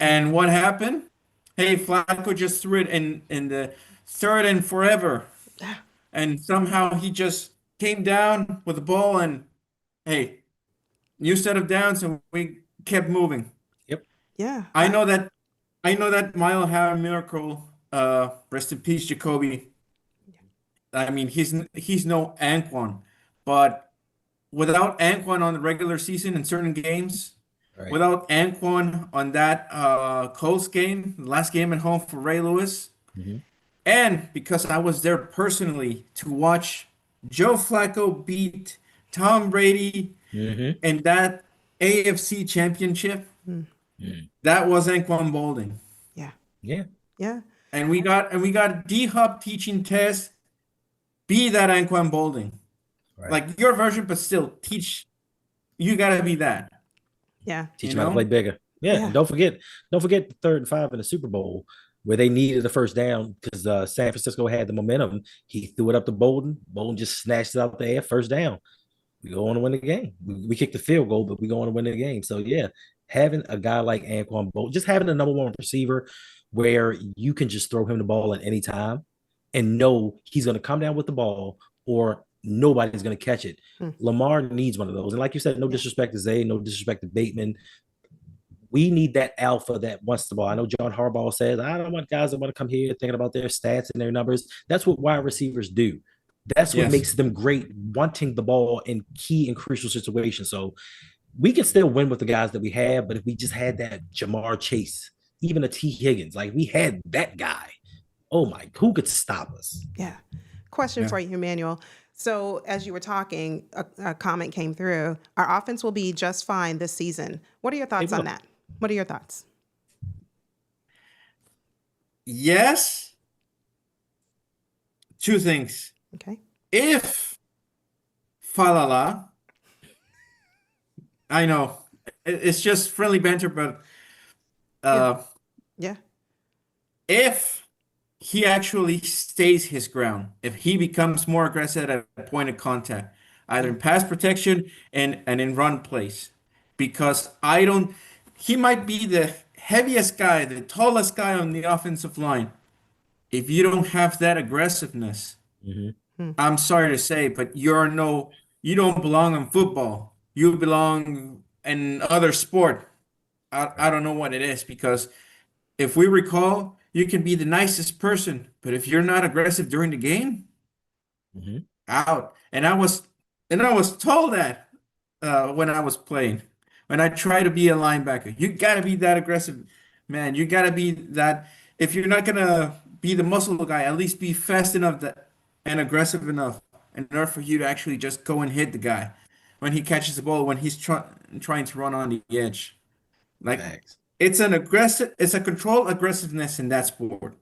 and Mm. what happened? Hey, Flacco just threw it in the third and forever, Yeah. and somehow he just came down with the ball, and hey, new set of downs, and we kept moving. Yep. Yeah. I know that I know that Mile High Miracle, rest in peace, Jacoby. I mean, he's no Anquan, but without Anquan on the regular season in certain games, Right. without Anquan on that Colts game, last game at home for Ray Lewis, Mhm. and because I was there personally to watch Joe Flacco beat Tom Brady Mhm. in that AFC championship, Mm. Mm. that was Anquan Bolding. Yeah. Yeah. Yeah. And we got D Hop teaching Tess, be that Anquan Bolding. Right. Like your version, but still teach you gotta be that, Yeah. Teach you them how to play know? bigger. Yeah, and Yeah. don't forget the 3rd and 5 in the Super Bowl where they needed the first down because San Francisco had the momentum. He threw it up to Bolden. Bolden just snatched it out the air, first down. We go on to win the game. We kicked the field goal, but we go on to win the game. So yeah, having a guy like Anquan Bolden, just having a number one receiver where you can just throw him the ball at any time and know he's going to come down with the ball or nobody's going to catch it. Mm. Lamar needs one of those. And like you said, no Yeah. disrespect to Zay, no disrespect to Bateman. We need that alpha that wants the ball. I know John Harbaugh says, I don't want guys that want to come here thinking about their stats and their numbers. That's what wide receivers do. That's what Yes. makes them great, wanting the ball in key and crucial situations. So we can still win with the guys that we have, but if we just had that Jamar Chase, even a T. Higgins, like we had that guy. Oh my, who could stop us? Yeah. Question Yeah. for you, Emmanuel. So, as you were talking, a comment came through. Our offense will be just fine this season. What are your They thoughts on will. that? What are your thoughts? Yes. Two things. Okay. If Falala, I know it's just friendly banter, but Yeah. uh, Yeah. if he actually stays his ground, if he becomes more aggressive at point of contact, either Yeah. in pass protection and in run plays, because I don't, he might be the heaviest guy, the tallest guy on the offensive line. If you don't have that aggressiveness, Mhm. Hmm. I'm sorry to say, but you don't belong in football. You belong in other sport. I Right. don't know what it is because if we recall, you can be the nicest person, but if you're not aggressive during the game, Mhm. out. And I was told that when I was playing, when I try to be a linebacker, you gotta be that aggressive, man. You gotta be that. If you're not gonna be the muscle guy, at least be fast enough that and aggressive enough in order for you to actually just go and hit the guy when he catches the ball when he's trying to run on the edge. Like Facts. it's a controlled aggressiveness in that sport.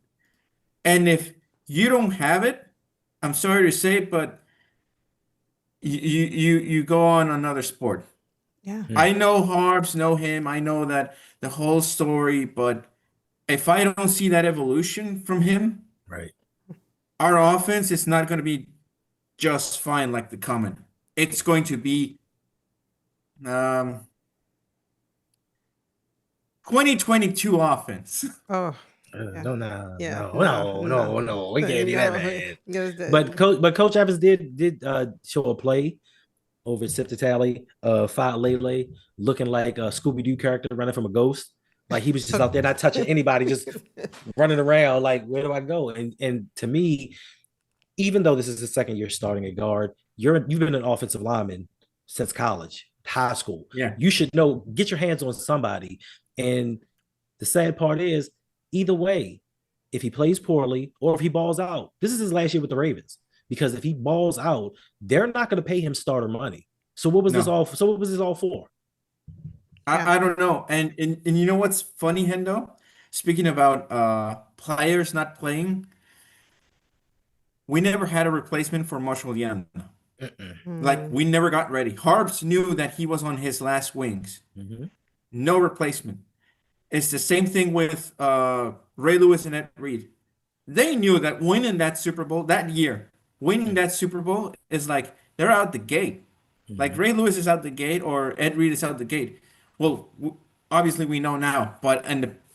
And if you don't have it, I'm sorry to say, but you go on another sport. Yeah. Mm. I know Harbs, know him. I know that the whole story, but if I don't see that evolution from him, Right. our offense is not going to be just fine like the comment. It's going to be um 2022 offense. Oh. Yeah. No, no, Yeah. no, No, no, no. no, no. We can't be that No. bad. Because But Coach Evans did show a play over at Sip Tally, Fat Lele, looking like a Scooby Doo character running from a ghost. Like he was just out there not touching anybody, just running around. Like, where do I go? And to me, even though this is the second year starting at guard, you've been an offensive lineman since college, high school. Yeah. You should know, get your hands on somebody. And the sad part is, either way, if he plays poorly or if he balls out, this is his last year with the Ravens. Because if he balls out, they're not going to pay him starter money. So what was this No. all? So what was this all for? Yeah. I don't know. And you know what's funny, Hendo? Speaking about players not playing, we never had a replacement for Marshall Young. Like Mm. we never got ready. Harbs knew that he was on his last wings. Mm-hmm. No replacement. It's the same thing with Ray Lewis and Ed Reed. They knew that winning that Super Bowl that year, winning that Super Bowl is like they're out the gate. Like Mm-hmm. Ray Lewis is out the gate or Ed Reed is out the gate. Well, obviously we know now, but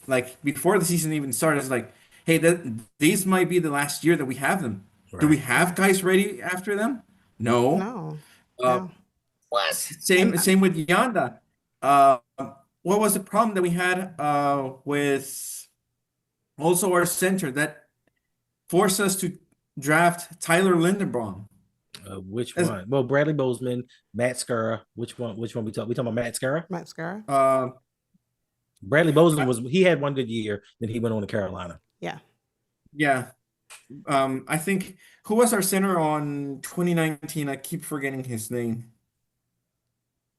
like before the season even started, it's like, hey, these might be the last year that we have them. Do we Right. have guys ready after them? No. No. Uh, No. what? And Same with Yanda. Uh, what was the problem that we had with also our center that forced us to draft Tyler Linderbaum? Which As, one? Well, Bradley Bozeman, Matt Skura. Which one? Which one we talk? We talking about Matt Skura? mascara. uh, Bradley Bozeman I- he had one good year, then he went on to Carolina. Yeah. yeah. I think who was our center on 2019? I keep forgetting his name.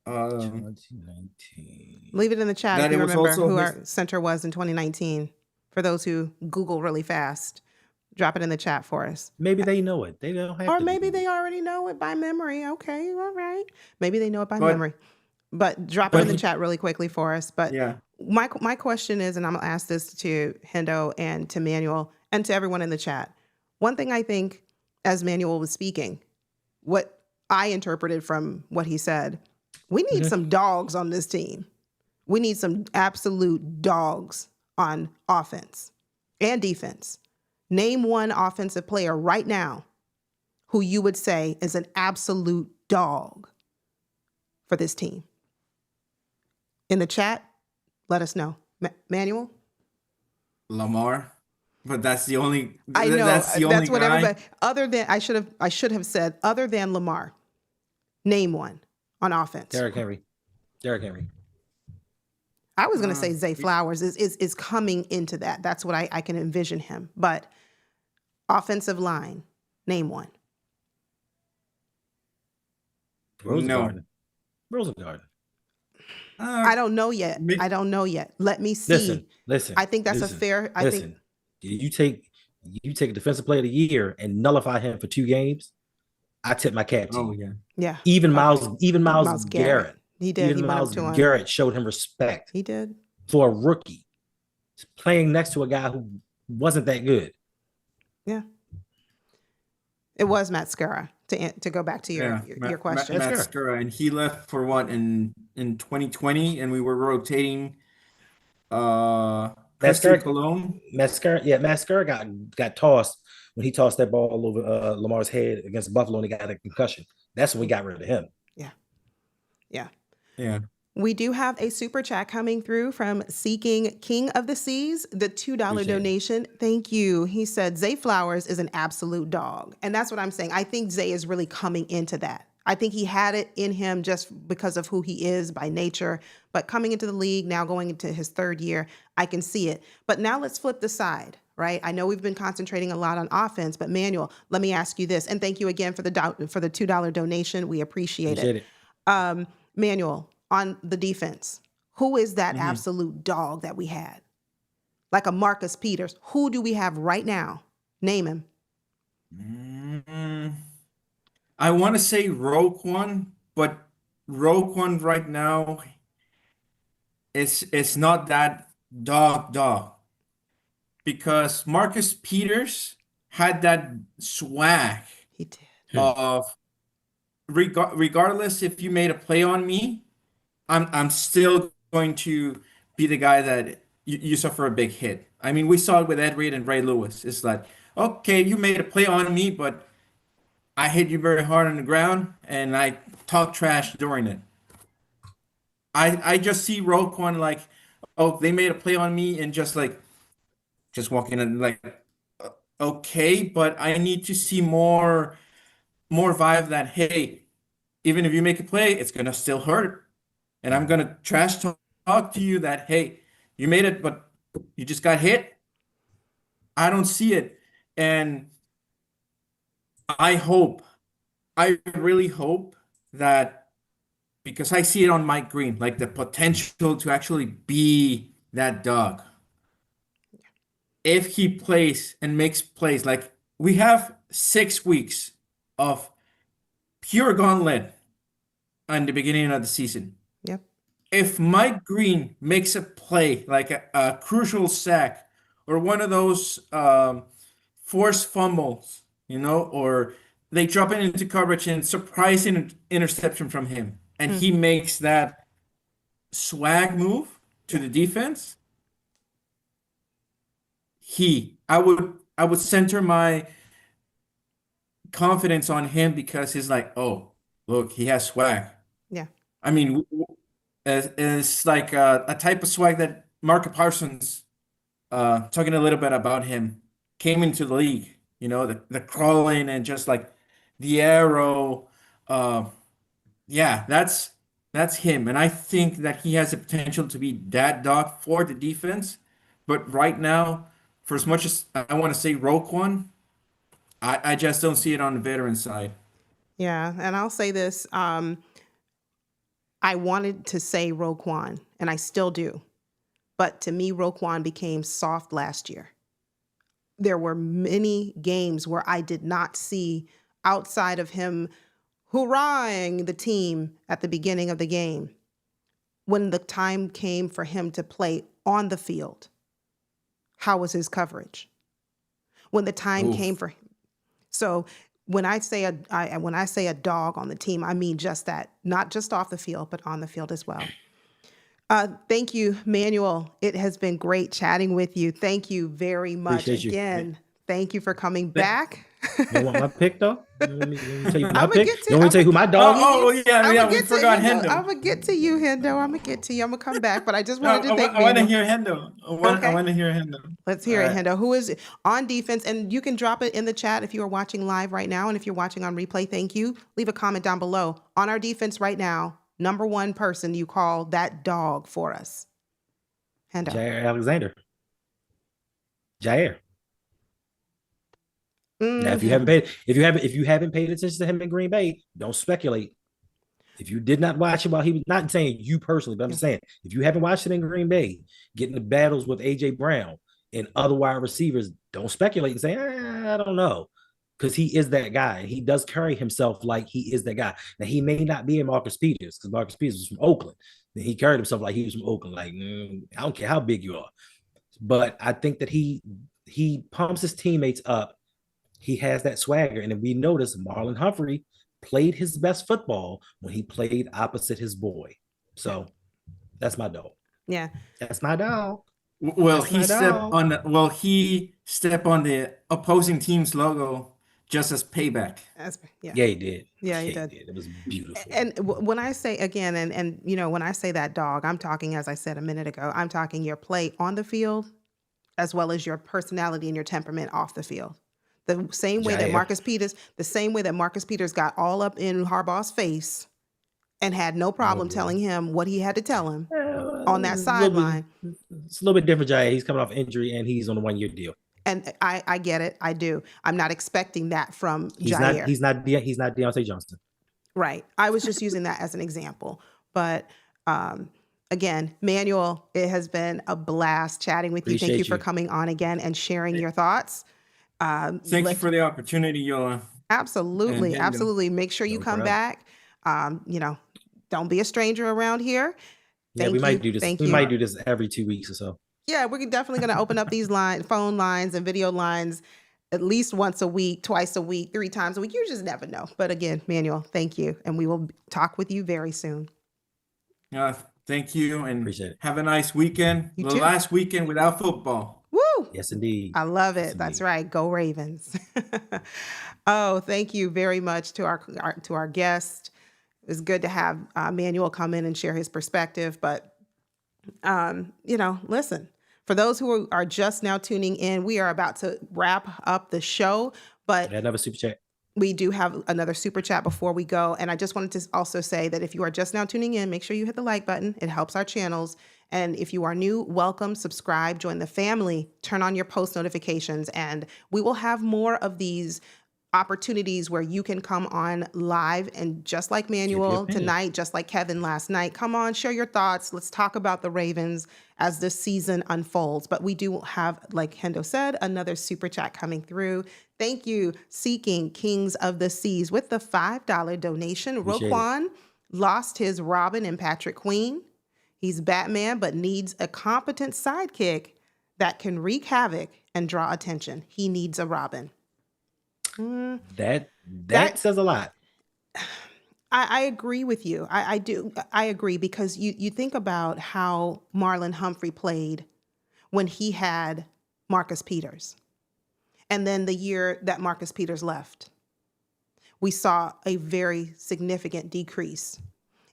2019. Leave it in the chat if That it you was remember also who his. our center was in 2019. For those who Google really fast, drop it in the chat for us. Maybe they know it. They don't have Or to. maybe they already know it by memory. Okay, all right. Maybe they know it by But memory. But drop it but in the he, chat really quickly for us. But yeah. my question is, and I'm gonna ask this to Hendo and to Manuel and to everyone in the chat. One thing I think, as Manuel was speaking, what I interpreted from what he said, we need Mhm. some dogs on this team. We need some absolute dogs on offense and defense. Name one offensive player right now who you would say is an absolute dog for this team. In the chat, let us know. Manuel? Lamar, but that's the only I know that's the only that's what guy. everybody other than I should have said other than Lamar. Name one on offense. Derrick Henry. Derrick Henry. I was going to say Uh, Zay Flowers is coming into that. That's what I can envision him. But offensive line, name one. Rosengarten. Rosengarten. I don't know yet. Mi- I don't know yet. Let me see. Listen. I think that's a listen, fair. I listen. think You take a defensive player of the year and nullify him for 2 games. I tip my cap to Oh you. yeah. yeah. Even Okay. Miles Garrett. He did. He Even went up Miles to him. Garrett showed him respect He did. for a rookie playing next to a guy who wasn't that good. Yeah. It was Matt Skura to go back to Yeah, your question. Matt Matt Skura. Skura, and he left for what in 2020, and we were rotating Presley Mascara, Cologne. Mascara got tossed when he tossed that ball over Lamar's head against Buffalo and he got a concussion. That's when we got rid of him. Yeah. Yeah. Yeah. We do have a super chat coming through from Seeking King of the Seas, the $2 Appreciate it. donation. Thank you. He said Zay Flowers is an absolute dog. And that's what I'm saying. I think Zay is really coming into that. I think he had it in him just because of who he is by nature. But coming into the league, now going into his 3rd year, I can see it. But now let's flip the side, right? I know we've been concentrating a lot on offense, but Manuel, let me ask you this. And thank you again for the $2 donation. We appreciate it. Manuel, on the defense, who is that absolute dog that we had? Like a Marcus Peters. Who do we have right now? Name him. I want to say Roquan, but Roquan right now it's not that dog because Marcus Peters had that swag He did. of regardless if you made a play on me, I'm still going to be the guy that you suffer a big hit. I mean, we saw it with Ed Reed and Ray Lewis. It's like, okay, you made a play on me, but I hit you very hard on the ground and I talk trash during it. I just see Roquan like, oh, they made a play on me and just walking in like, okay, but I need to see more vibe that, hey, even if you make a play, it's gonna still hurt. And I'm gonna talk to you that, hey, you made it, but you just got hit. I don't see it. And I hope, I really hope that because I see it on Mike Green, like the potential to actually be that dog. If he plays and makes plays, like we have 6 weeks of pure gauntlet in the beginning of the season. Yep. If Mike Green makes a play like a crucial sack or one of those forced fumbles, or they drop it into coverage and surprising interception from him, and Mm. he makes that swag move to the defense, I would center my confidence on him because he's like, oh, look, he has swag. Yeah. I mean, it's like a type of swag that Mark Parsons, talking a little bit about him, came into the league. The crawling and just like the arrow. Uh, yeah, that's him, and I think that he has the potential to be that dog for the defense. But right now, for as much as I want to say Roquan, I just don't see it on the veteran side. Yeah. And I'll say this. I wanted to say Roquan, and I still do. But to me, Roquan became soft last year. There were many games where I did not see, outside of him hoorahing the team at the beginning of the game, when the time came for him to play on the field, how was his coverage? When the time came Oof. for him. So when I say a dog on the team, I mean just that, not just off the field, but on the field as well. Thank you, Manuel. It has been great chatting with you. Thank you very much. Appreciate you. Again, thank you for coming back. You want my pick though? You want me to tell you my I'ma pick? get to- You want me to tell you who my dog is? Oh, yeah, I'm we forgot I'm Hendo. gonna get to you, Hendo. I'm gonna get to you. I'm gonna come back, but I just wanted to thank I want to Manuel. hear Hendo. I Okay. want to hear Hendo. Let's hear it, All right. Hendo. Who is on defense? And you can drop it in the chat if you are watching live right now. And if you're watching on replay, thank you. Leave a comment down below. On our defense right now, number one person you call that dog for us. Hendo. Jair Alexander. Jair. Now, if you haven't paid attention to him in Green Bay, don't speculate. If you did not watch it while he was not saying you personally, but I'm just saying, if you haven't watched it in Green Bay, getting the battles with AJ Brown and other wide receivers, don't speculate and say, I don't know. Because he is that guy. He does carry himself like he is that guy. Now, he may not be in Marcus Peters because Marcus Peters was from Oakland. And he carried himself like he was from Oakland. Like, I don't care how big you are. But I think that he pumps his teammates up. He has that swagger. And if we notice, Marlon Humphrey played his best football when he played opposite his boy. So that's my dog. Yeah. That's my dog. Will That's he my step dog. on the opposing team's logo just as payback? Yeah. Yeah, he did. Yeah, he did. It was beautiful. And when I say again, and when I say that dog, I'm talking, as I said a minute ago, I'm talking your play on the field, as well as your personality and your temperament off the field. The same way that Marcus Peters got all up in Harbaugh's face and had no problem telling him what he had to tell him on that sideline. It's a little bit different, Jay. He's coming off injury and he's on a 1-year deal. And I get it. I do. I'm not expecting that from He's Jair. He's not Deontay Johnson. Right. I was just using that as an example. But again, Manuel, it has been a blast chatting with you. Thank you for coming on again and sharing your thoughts. Thank you for the opportunity, Yola. Absolutely. And Absolutely. Make sure you come back. Don't be a stranger around here. We might do this. We might do this every 2 weeks or so. Yeah, we're definitely going to open up these phone lines and video lines at least once a week, twice a week, 3 times a week. You just never know. But again, Manuel, thank you. And we will talk with you very soon. Thank you, and Appreciate it. have a nice weekend. You The too. last weekend without football. Woo! Yes, indeed. I love Yes, it. That's indeed. right. Go Ravens. Oh, thank you very much to our guest. It was good to have Manuel come in and share his perspective. But listen, for those who are just now tuning in, we are about to wrap up the show. But Another super chat. we do have another super chat before we go. And I just wanted to also say that if you are just now tuning in, make sure you hit the like button. It helps our channels. And if you are new, welcome, subscribe, join the family, turn on your post notifications, and we will have more of these opportunities where you can come on live and just like Manuel tonight, just like Kevin last night, come on, share your thoughts. Let's talk about the Ravens as this season unfolds. But we do have, like Hendo said, another super chat coming through. Thank you, Seeking Kings of the Seas, with the $5 donation. Appreciate Roquan lost his Robin and Patrick Queen. He's Batman, but needs a competent sidekick that can wreak havoc and draw attention. He needs a Robin. That says a lot. I agree with you. I do. I agree because you think about how Marlon Humphrey played when he had Marcus Peters. And then the year that Marcus Peters left, we saw a very significant decrease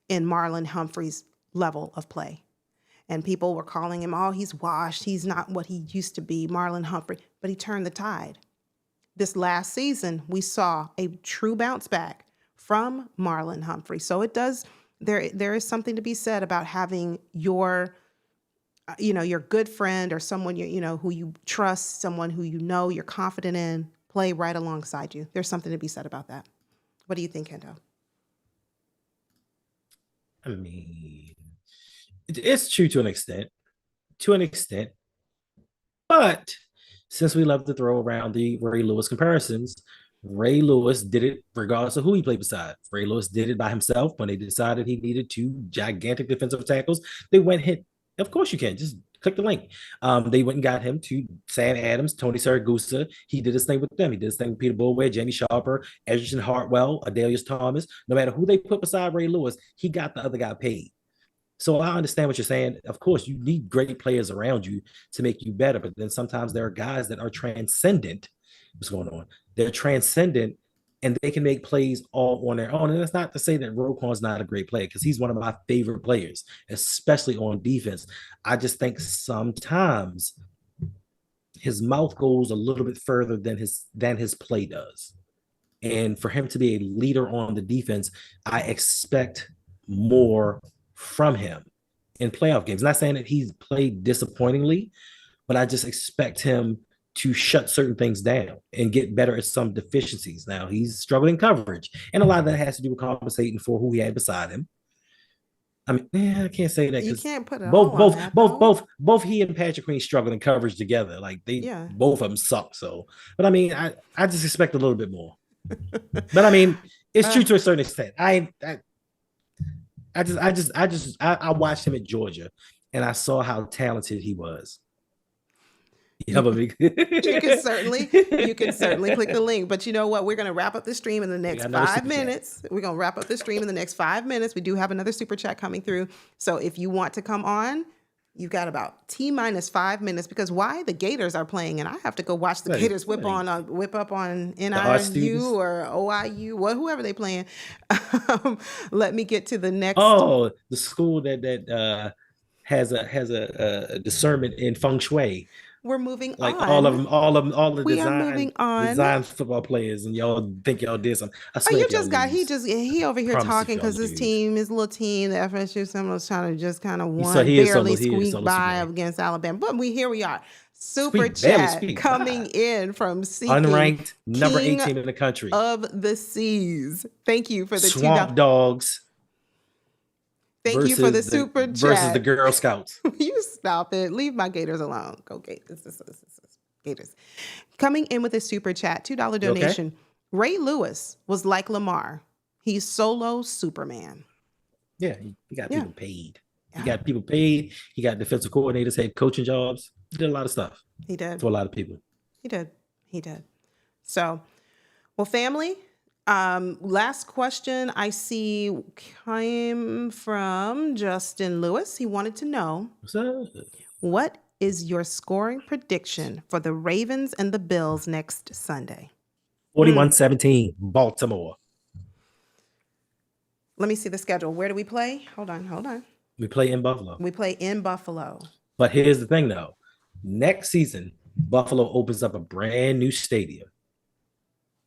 in Marlon Humphrey's level of play. And people were calling him, oh, he's washed. He's not what he used to be, Marlon Humphrey. But he turned the tide. This last season, we saw a true bounce back from Marlon Humphrey. So it does, there is something to be said about having your good friend or someone who you trust, someone who you're confident in, play right alongside you. There's something to be said about that. What do you think, Hendo? I mean, it's true to an extent, but since we love to throw around the Ray Lewis comparisons, Ray Lewis did it regardless of who he played beside. Ray Lewis did it by himself when they decided he needed two gigantic defensive tackles. They went hit. Of course you can. Just click the link. They went and got him to Sam Adams, Tony Saragusa. He did his thing with them. He did his thing with Peter Boulware, Jamie Sharper, Edgerton Hartwell, Adelius Thomas. No matter who they put beside Ray Lewis, he got the other guy paid. So I understand what you're saying. Of course, you need great players around you to make you better, but then sometimes there are guys that are transcendent. What's going on? They're transcendent and they can make plays all on their own. And that's not to say that Roquan's not a great player, because he's one of my favorite players, especially on defense. I just think sometimes his mouth goes a little bit further than his play does. And for him to be a leader on the defense, I expect more from him in playoff games. Not saying that he's played disappointingly, but I just expect him to shut certain things down and get better at some deficiencies. Now he's struggling coverage, and a lot of that has to do with compensating for who he had beside him. I mean, I can't say that You because can't put it all on that, though. both he and Patrick Queen struggled in coverage together. Like both of them suck. So, but I mean, I just expect a little bit more. But I mean, it's true to a certain extent. I watched him at Georgia, and I saw how talented he was. You can certainly click the link. But you know what? We're going to wrap up the stream in the next 5 minutes. We're going to wrap up the stream in the next 5 minutes. We do have another super chat coming through. So if you want to come on, you've got about T-minus 5 minutes, because the Gators are playing, and I have to go watch the Gators whip up on NIU or OIU, whoever they playing. Let me get to the next. Oh, the school that has a discernment in feng shui. We're moving like on. all the design football players, and y'all think y'all did something. He over here talking because his little team, the FSU Seminoles, trying to just kind of barely squeak by against Alabama. But here we are. Super chat coming in from Seeking, unranked number 18 in the country of the Seas. Thank you for the Swamp Dogs. Thank you for the super chat. Versus the Girl Scouts. You stop it. Leave my Gators alone. Go Gators. Gators. Coming in with a super chat, $2 donation. Okay. Ray Lewis was like Lamar. He's solo Superman. Yeah, he got people paid. He got people paid. He got defensive coordinators, head coaching jobs. He did a lot of stuff. He did. For a lot of people. He did. So, well, family, Last question I see came from Justin Lewis. He wanted to know, What's up? what is your scoring prediction for the Ravens and the Bills next Sunday? 41-17, Baltimore. Let me see the schedule. Where do we play? Hold on. We play in Buffalo. We play in Buffalo. But here's the thing, though. Next season, Buffalo opens up a brand new stadium.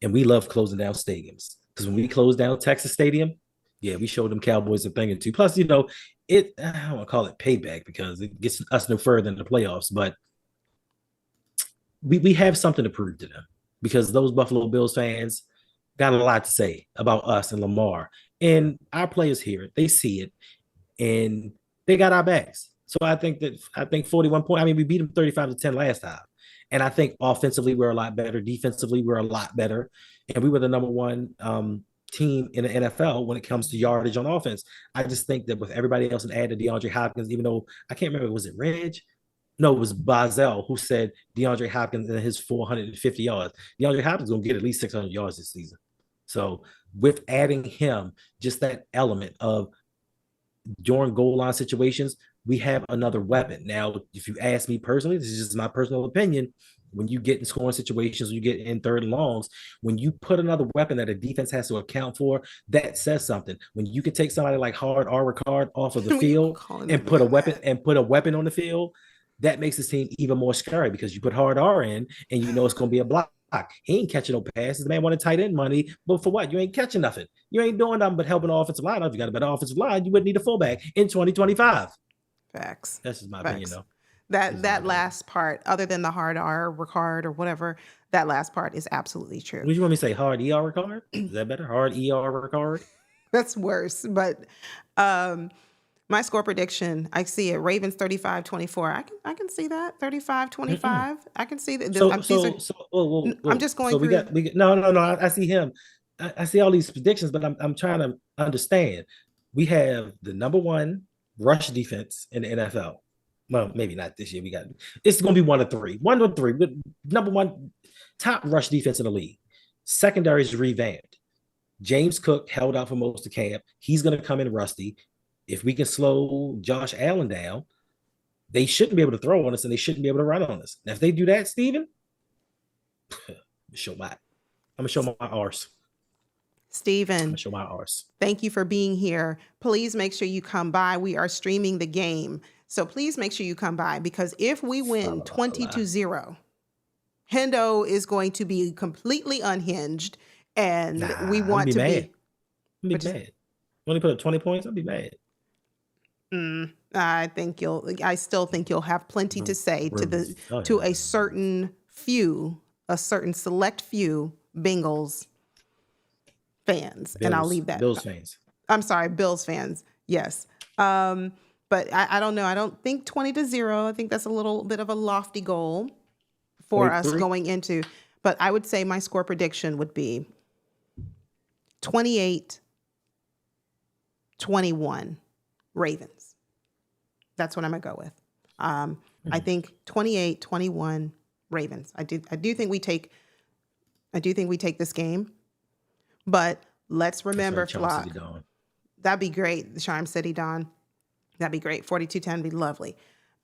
And we love closing down stadiums. Because when we closed down Texas Stadium, yeah, we showed them Cowboys a thing or two. Plus, I don't want to call it payback because it gets us no further than the playoffs. But we have something to prove to them. Because those Buffalo Bills fans got a lot to say about us and Lamar. And our players hear it. They see it. And they got our backs. So I think 41 points. I mean, we beat them 35-10 last time. And I think offensively, we're a lot better. Defensively, we're a lot better. And we were the number one team in the NFL when it comes to yardage on offense. I just think that with everybody else and added DeAndre Hopkins, even though I can't remember, was it Reg? No, it was Bazel who said DeAndre Hopkins and his 450 yards. DeAndre Hopkins is going to get at least 600 yards this season. So with adding him, just that element of during goal line situations, we have another weapon. Now, if you ask me personally, this is just my personal opinion. When you get in scoring situations, you get in third and longs, when you put another weapon that a defense has to account for, that says something. When you can take somebody like Hard or Ricard off of the field and put a weapon on the field, that makes this team even more scary because you put Hard R in and you know it's going to be a block. He ain't catching no passes. The man wanted tight end money, but for what? You ain't catching nothing. You ain't doing nothing but helping the offensive line. If you got a better offensive line, you wouldn't need a fullback in 2025. Facts. That's just my opinion, though. That last part, other than the Hard R, Ricard, or whatever, that last part is absolutely true. What do you want me to say? Hard ER Ricard? Is that better? Hard ER Ricard? That's worse. But my score prediction, I see it. Ravens 35-24. I can see that. 35-25. I can see that. I'm just going through. No. I see him. I see all these predictions, but I'm trying to understand. We have the number one rush defense in the NFL. Well, maybe not this year. It's going to be 1 of 3. 1 of 3. Number one, top rush defense in the league. Secondary is revamped. James Cook held out for most of camp. He's going to come in rusty. If we can slow Josh Allen down, they shouldn't be able to throw on us and they shouldn't be able to run on us. Now, if they do that, Steven, I'm going to show my arse. Steven, show my arse. Thank you for being here. Please make sure you come by. We are streaming the game. So please make sure you come by because if we win 20-0, Hendo is going to be completely unhinged and we want to be. I'll be mad. When you put up 20 points, I'll be mad. I still think you'll have plenty to say to a certain select few Bengals fans. And I'll leave that. Bills fans. I'm sorry, Bills fans. Yes. But I don't know. I don't think 20-0. I think that's a little bit of a lofty goal for us going into. But I would say my score prediction would be 28-21 Ravens. That's what I'm going to go with. I think 28-21 Ravens. I do think we take this game. But let's remember, Flock. That'd be great. The Charm City Dawn. That'd be great. 42-10 would be lovely.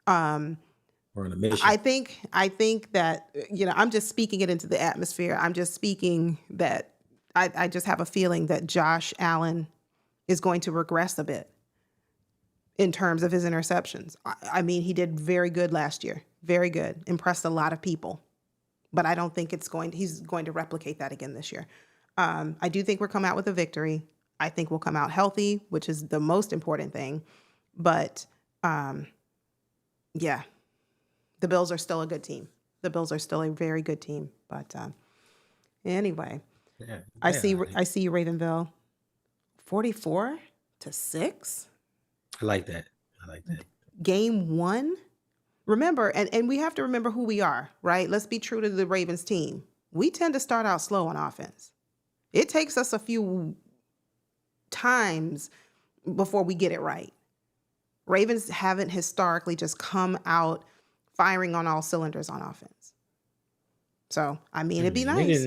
We're on a mission. I think that, I'm just speaking it into the atmosphere. I'm just speaking that I just have a feeling that Josh Allen is going to regress a bit in terms of his interceptions. I mean, he did very good last year. Very good. Impressed a lot of people. But I don't think he's going to replicate that again this year. I do think we'll come out with a victory. I think we'll come out healthy, which is the most important thing. But, the Bills are still a good team. The Bills are still a very good team. But anyway, I see you, Ravenville, 44-6. I like that. Game 1. Remember, and we have to remember who we are, right? Let's be true to the Ravens team. We tend to start out slow on offense. It takes us a few times before we get it right. Ravens haven't historically just come out firing on all cylinders on offense. So, I mean, it'd be nice.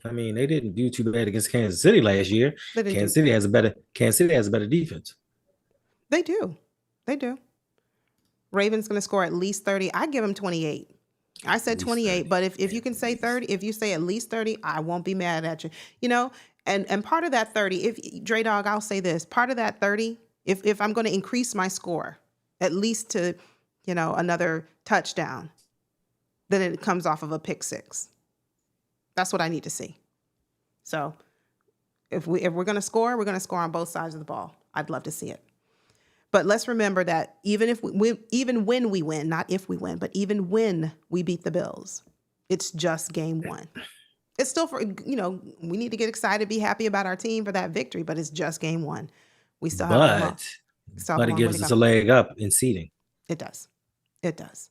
I mean, they didn't do too bad against Kansas City last year. They didn't Kansas do. City has a better defense. They do. They do. Ravens going to score at least 30. I give them 28. I said 28, but if you can say 30, if you say at least 30, I won't be mad at you. You know, and part of that 30, if Dre Dog, I'll say this, part of that 30, if I'm going to increase my score at least to, you know, another touchdown, then it comes off of a pick six. That's what I need to see. So if we're going to score, we're going to score on both sides of the ball. I'd love to see it. But let's remember that even when we win, not if we win, but even when we beat the Bills, it's just game one. It's still we need to get excited, be happy about our team for that victory, but it's just game one. We still have but it gives us a leg up in seeding. It does. It does.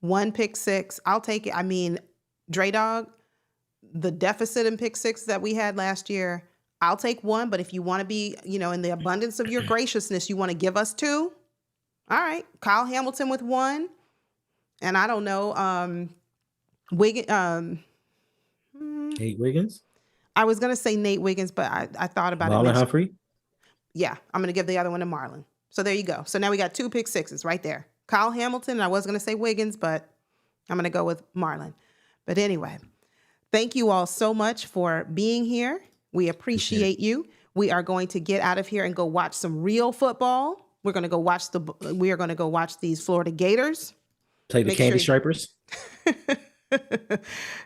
One pick six, I'll take it. I mean, Dre Dog, the deficit in pick six that we had last year, I'll take one, but if you want to be, in the abundance of your graciousness, you want to give us two. All right. Kyle Hamilton with one. And I don't know, Nate Wiggins? I was going to say Nate Wiggins, but I thought about Marlon it. Humphrey? Yeah. I'm going to give the other one to Marlon. So there you go. So now we got two pick sixes right there. Kyle Hamilton, and I was going to say Wiggins, but I'm going to go with Marlon. But anyway, thank you all so much for being here. We appreciate you. We are going to get out of here and go watch some real football. We are going to go watch these Florida Gators. Play the Candy Stripers.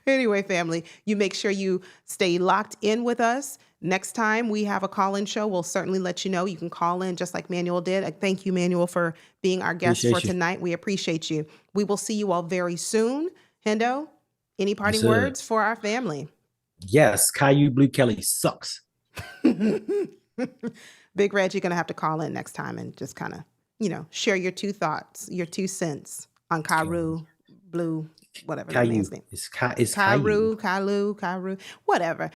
Anyway, family, you make sure you stay locked in with us. Next time we have a call-in show, we'll certainly let you know. You can call in just like Manuel did. Thank you, Manuel, for being our guest for tonight. We appreciate you. We will see you all very soon. Hendo, any parting words for our family? Yes, Caillou Blue Kelly sucks. Big Red, you're going to have to call in next time and just kind of, share your two thoughts, your 2 cents on Caillou Blue, whatever. Caillou. It's Caillou. Caillou, whatever.